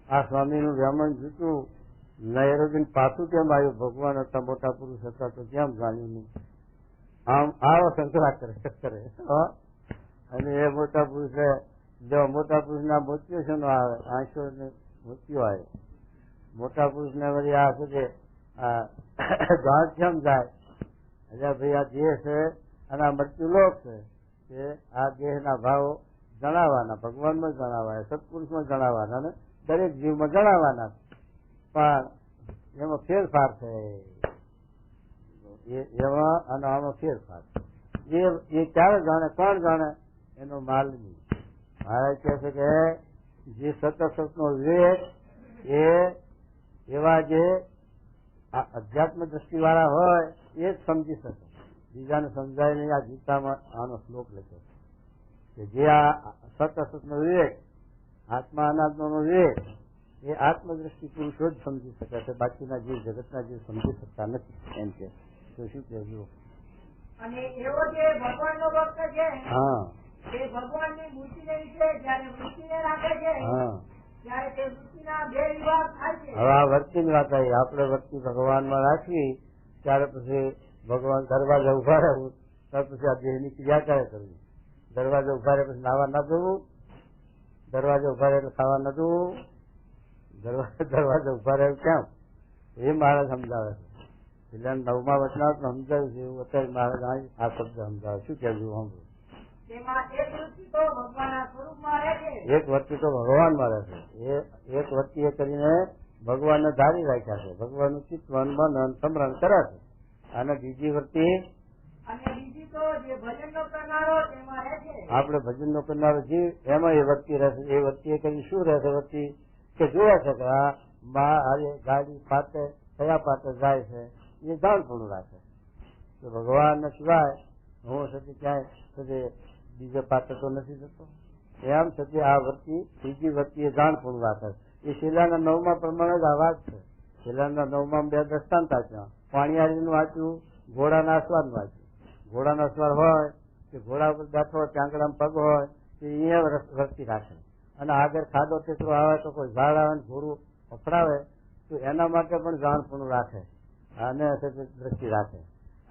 આ સ્વામીનું વ્યામન જૂતું નૈરોબીન પાછું કેમ આવ્યું ભગવાન હતા મોટા પુરુષ હતા તો કેમ જાણ્યું નહીં આમ આવો શંકરા કરે અને એ મોટા પુરુષે જો મોટા પુરુષના મોતિયો છે નો આવે આંખો ને મોતિયો આવે મોટા પુરુષને વળી આ શું કે ગાંઠ કેમ જાય એટલે ભાઈ આ દેહ છે અને આ મૃત્યુલોક છે કે આ દેહના ભાવો જણાવવાના ભગવાનમાં જણાવાય સત્પુરુષમાં જણાવવાના અને દરેક જીવમાં જણાવવાના પણ એમાં ફેરફાર છે એમાં અને આમાં ફેરફાર એ ક્યારે જાણે કોણ જાણે એનો માલ નહીં મહારાજ કહે છે કે જે સતસતનો વિવેક એ એવા જે અધ્યાત્મ દ્રષ્ટિ વાળા હોય એ જ સમજી શકે બીજાને સમજાય નહીં આ ગીતામાં આનો શ્લોક લખ્યો કે જે આ સતસતનો વિવેક આત્મા અનાત્માનો વિવેક એ આત્મદ્રષ્ટિ પુરુષો જ સમજી શકે છે બાકીના જીવ જગતના જીવ સમજી શકતા નથી એમ કે તો શું કહેવું અને એવો જે ભગવાનનો ભક્ત છે તે ભગવાનની મૂર્તિને વિશે જયારે વૃત્તિને રાખે છે ત્યારે તે વૃત્તિના 2 વિભાગ થાય છે હવે આ વૃત્તિની વાત આવી આપણે વૃત્તિ ભગવાનમાં રાખવી ત્યારે પછી ભગવાન દરવાજા ઉભા રહેવું ત્યાર પછી આ દેહની ક્રિયા ક્યારે કરવી દરવાજા ઉભા રહે પછી નાવા ના જવું દરવાજા ઉભા રહે એટલે ખાવા ન જવું દરવાજા ઉભા રહે કેમ એ મહારાજ સમજાવે છે એટલે 9મા વચનામૃત સમજાવ્યું છે એવું અત્યારે મહારાજ આ શબ્દ સમજાવે શું કહેવું સાંભળું એક વૃત્તિ તો ભગવાનમાં રહે છે એક વૃત્તિ એ કરીને ભગવાનને ધારી રાખ્યા છે, ભગવાનનું ચિત્તવન મનન સ્મરણ કરે છે. અને બીજી વૃત્તિ અને બીજી તો જે ભજનનો કરનારો તેમાં રહે છે. આપણે ભજનનો કરનારો જીવ એમાં એ વૃત્તિ રહેશે. એ વૃત્તિ એ કરી શું રહેશે? વૃત્તિ કે જોવે છે કે આ ગાડી પાતે કયા પાતે જાય છે એ જાણપણું રાખે તો ભગવાન સિવાય હું સતી ક્યાંય સુધી બીજો પાત્ર તો નથી થતો. એમ છતાં આ વૃત્તિ બીજી વૃત્તિ એ જાણપણું રાખે. એ શિલાના 9મા પ્રમાણે જ આ વાત છે. શિલાના 9માં 2 દ્રષ્ટાંત આપ્યા. પાણીયારીનું વાંચ્યું, ઘોડાના અસવારનું વાંચ્યું. ઘોડાના અસવાર હોય કે ઘોડા ઉપર બેઠો હોય, ચાંકડામાં પગ હોય તો અહીંયા વૃત્તિ રાખે. અને આગળ ખાડો ટેકરો આવે તો કોઈ ઝાડ આવે ઘોડું અફડાવે તો એના માટે પણ જાણપણું રાખે અને દ્રષ્ટિ રાખે.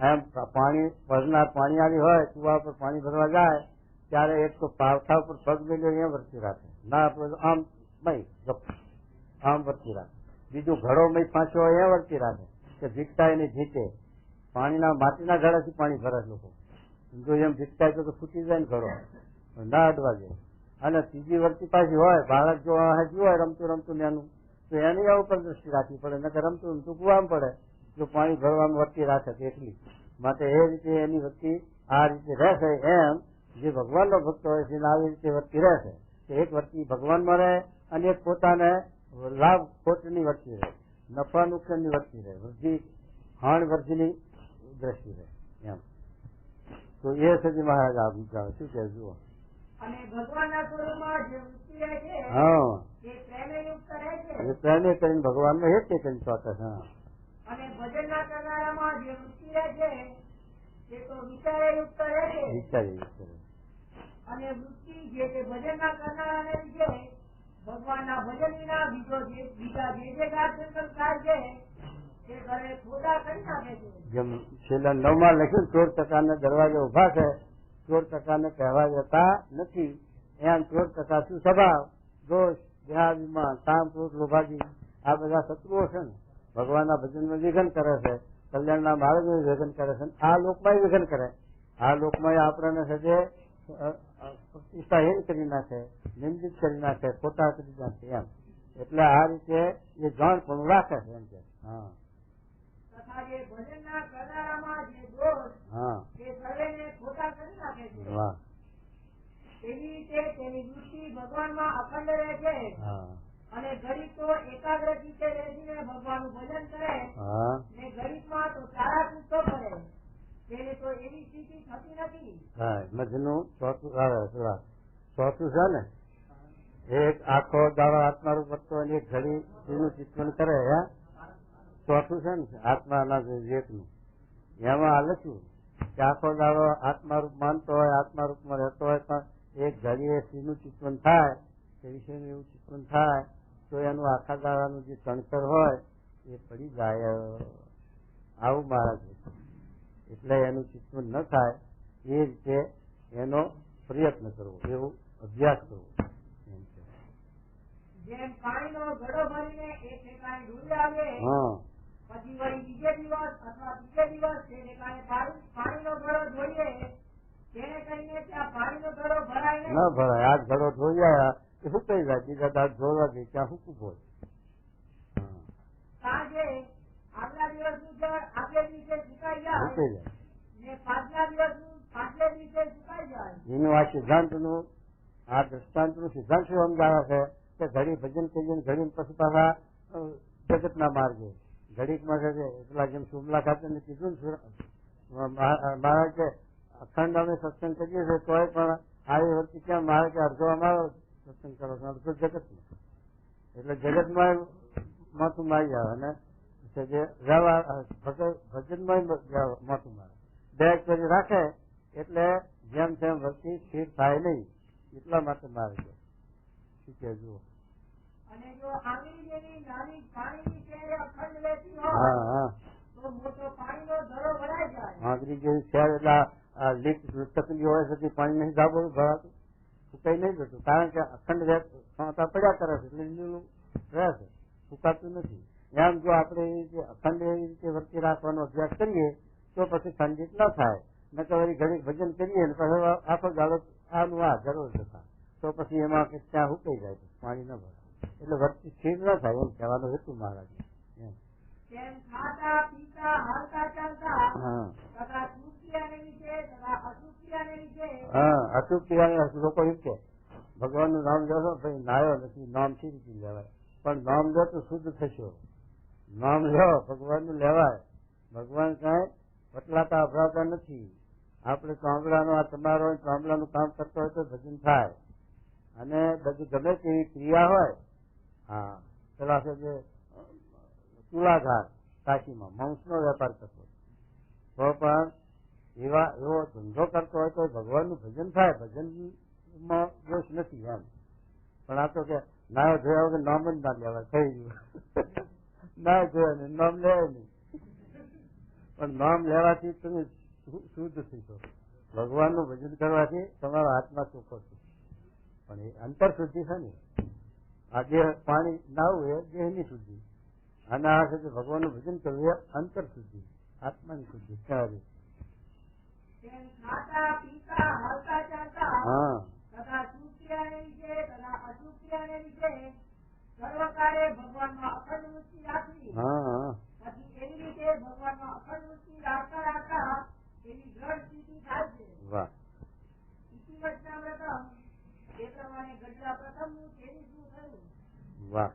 એમ પાણી ભરનાર પાણીયારી હોય, કુવા પર પાણી ભરવા જાય ત્યારે એક તો પાવઠા ઉપર પગ મેલ્યો અહીંયા વૃત્તિ રાખે. ના આપણે આમ આમ વૃત્તિ રાખે. બીજું ઘડો મય પાછો અહીંયા વૃત્તિ રાખે કે ભીગતાય ને જીતે. પાણીના માટીના ઘડાથી પાણી ભરે લોકો. જો એમ ભીગતાય તો ફૂટી જાય ને ઘડો, ના અડવા જાય. અને ત્રીજી વૃત્તિ પાછી હોય, બાળક જો હજુ હોય રમતું રમતું એનું તો એની આ ઉપર દ્રષ્ટિ રાખવી પડે, નકર રમતું રમતું કુવામાં પડે. જો પાણી ભરવામાં વૃત્તિ રાખે એટલી માટે એ રીતે એની વૃત્તિ આ રીતે રહેશે. એમ જે ભગવાનનો ભક્ત હોય છે આવી રીતે વૃત્તિ રહેશે. એક વૃત્તિ ભગવાનમાં રહે અને એક પોતાને લાભ ખોટની વૃત્તિ રહે, નફા નુકસાનની વૃત્તિ રહે, વૃદ્ધિ હાણ વૃદ્ધિની દ્રષ્ટિ રહે. એમ તો એ સજી મહારાજ આ વિચાર શું કે જુઓ. અને ભગવાનના સ્વરૂપમાં જે વૃત્તિ રહે છે હા એ પ્રેમયુક્ત રહે છે. એ પ્રેમે કરીને ભગવાનનો હેત કરીને ચોક્કસ. હા અને ભજનના કરનારામાં જે વૃત્તિ રહે છે તે તો વિચારયુક્ત રહે છે. વિચારી અને વૃત્તિ જે ભજનના કરનારાને લીધે ભગવાનના ભજન વિના બીજા જે કાર્યક્રમ થાય છે તે ઘરે ખોટા કરી નાખે છે. જેમ છેલ્લા 9માં લખ્યું 14% દરવાજે ઉભા છે, 14% કહેવા જતા નથી. એમ 14% શું સ્વભાવ, દોષ, દેહાભિમાન, કામ, ક્રોધ, લોભાજી આ બધા શત્રુઓ છે ને ભગવાનના ભજનમાં વિઘન કરે છે, કલ્યાણના માર્ગમાં વિઘન કરે છે, આ લોકમાં વિઘન કરે. આ લોકમાં આપણને સજે પ્રતિષ્ઠાહીન કરી નાખે, નિંદિત કરી નાખે, ખોટા કરી નાખે. એમ એટલે આ રીતે એ જાણ પણ રાખે છે. એમ કે હા તથા જે ભજનના કરનારામાં જે દોષ હા તે સર્વેને ખોટા કરી નાખે છે. વાહ તેવી રીતે તેની વૃત્તિ ભગવાનમાં અખંડ રહે છે. હા અને ગરીબ તો એકાગ્ર ચિત્તે બેસીને ભગવાનનું ભજન કરે હા ને ગરીબમાં તો સારા ચૂતો કરે તેને તો એવી સ્થિતિ થતી નથી. હા મધનું ચોથું ચોથું છે ને એક આખો દાડો આત્મારૂપ ભક્તો અને એક ઘડી એનું ચિંતન કરે. ચોથું છે ને આત્માના વિવેકનું એમાં આ લખ્યું કે આખો દાડો આત્મારૂપ માનતો હોય, આત્મારૂપમાં રહેતો હોય પણ એક ઘડીએ સ્ત્રીનું ચિંતન થાય તે વિશેનું એવું ચિંતન થાય તો એનું આખા દાડાનું જે ચણતર હોય એ પડી જાય. આવું મહારાજ એટલે એનું ચિંતન ન થાય એ રીતે એનો પ્રયત્ન કરવો, એવું અભ્યાસ કરવો. જેમ પાણીનો ઘડો ભરીને એક ઠેકાણે ડૂબી આવે પછી વળી બીજે દિવસ અથવા ત્રીજે દિવસ તે ઠેકાણે પાણીનો ઘડો જોઈએ તેને કહીને ત્યાં પાણીનો ઘડો ભરાય ન ભરાય. આ ઘડો ધોઈ જાય એ સુકાઈ જાય, બીજા દાંત ધોવા દે ત્યાં સૂકું હોય. સાંજે આગલા દિવસનું જળ આગલે દિવસે સુકાઈ જાય ને પાછલા દિવસનું પાછલે દિવસે સુકાઈ જાય. એનું આ સિદ્ધાંતનું આ દ્રષ્ટાંતનું સિદ્ધાંત શું સમજાવે છે કે ઘડી ભજન કરીને ઘડી પછી પાછા જગતના માર્ગે ઘડીકમાં છે એટલા જેમ સુમલા ખાતે કીધું મહારાજ કે અખંડ અમે સત્સંગ કરીએ છીએ તોય પણ આવી વખતે કેમ મહારાજ કે અડધો અમારો સત્સંગ કરો છો, અડધો જગતમાં. એટલે જગતમાં માથું મારી આવે અને ભજનમાં માથું મારે. બે કરી રાખે એટલે જેમ તેમ વસ્તી સ્થિર થાય નહીં એટલા માટે મારે છે. શું કે જુઓ. અને જો આંગળી જેવી નાની પાણીની શેર અખંડ લેતી હોય તો મોટો પાણીનો ધરો ભરાઈ જાય. આંગળી જેવી શેર એટલે લીક તકલીફ હોય છે પાણી નહીં ધાબો ભરાતું સુકાઈ નહીં જતું, કારણ કે અખંડ પડ્યા કરે છે એટલે લીલું રહે છે, સુકાતું નથી. એમ જો આપણે એવી રીતે અખંડ એવી રીતે વર્તી રાખવાનો અભ્યાસ કરીએ તો પછી ખંડિત ન થાય. નકર ઘડી ભજન કરીએ ને પછી આખો ગાળો આનું આ જરૂર જતા તો પછી એમાં ત્યાં સુકાઈ જાય પાણી ન ભરાય. એટલે વચ્ચે સ્થિર ન થાય એમ કહેવાનો હેતુ મહારાજ એમ. તેમ ખાતા પીતા હાલતા ચાલતા હા તથા સુક્રિયાને લીધે તથા અસુક્રિયાને લીધે હા અચૂક ક્રિયાને લોકો એમ કે ભગવાનનું નામ લેશો ભાઈ નાયો નથી નામ સી રીતે લેવાય પણ નામ લો તો શુદ્ધ થશો. નામ લો ભગવાનનું લેવાય. ભગવાન કાંઈ પટલાતા અભરાતા નથી. આપણે ચામડાનો આ તમારો ચામડાનું કામ કરતો હોય તો ભજન થાય અને બધી ગમે તેવી ક્રિયા હોય. હા પેલા છે જે ચૂલાઘાટ કાશીમાં માંસનો વેપાર કરતો તો પણ એવો ધંધો કરતો હોય તો ભગવાનનું ભજન થાય. ભજનમાં દોષ નથી એમ. પણ આ તો કે ના જોયા વગર નામ જ ના લેવાય થઈ ગયું. ના જોયા ને નામ લેવાય નહીં. પણ નામ લેવાથી તમે શુદ્ધ થશો. ભગવાનનું ભજન કરવાથી તમારો આત્મા ચોખ્ખો છે. પણ એ અંતર શુદ્ધિ છે ને. આ દેહ પાણી નાવું એ દેહની શુદ્ધિ અને આ છે ભગવાનનું ભજન કરવું એ અંતર શુદ્ધિ આત્માની શુદ્ધિ સારી. તેમ ખાતા પીતા હાલતા ચાલતા હા તથા સુક્રિયાને લીધે તથા અસુક્રિયાને લીધે સર્વકાળે ભગવાનમાં અખંડ વૃત્તિ રાખવી. હા પછી એવી રીતે ભગવાનમાં અખંડ વૃત્તિ રાખતા રાખતા એવી દ્રઢ સ્થિતિ થાય છે. વાહ ઇતિ વચનામૃતમ એ પ્રમાણે ગઢડા પ્રથમનું 23મું થયું. વાહ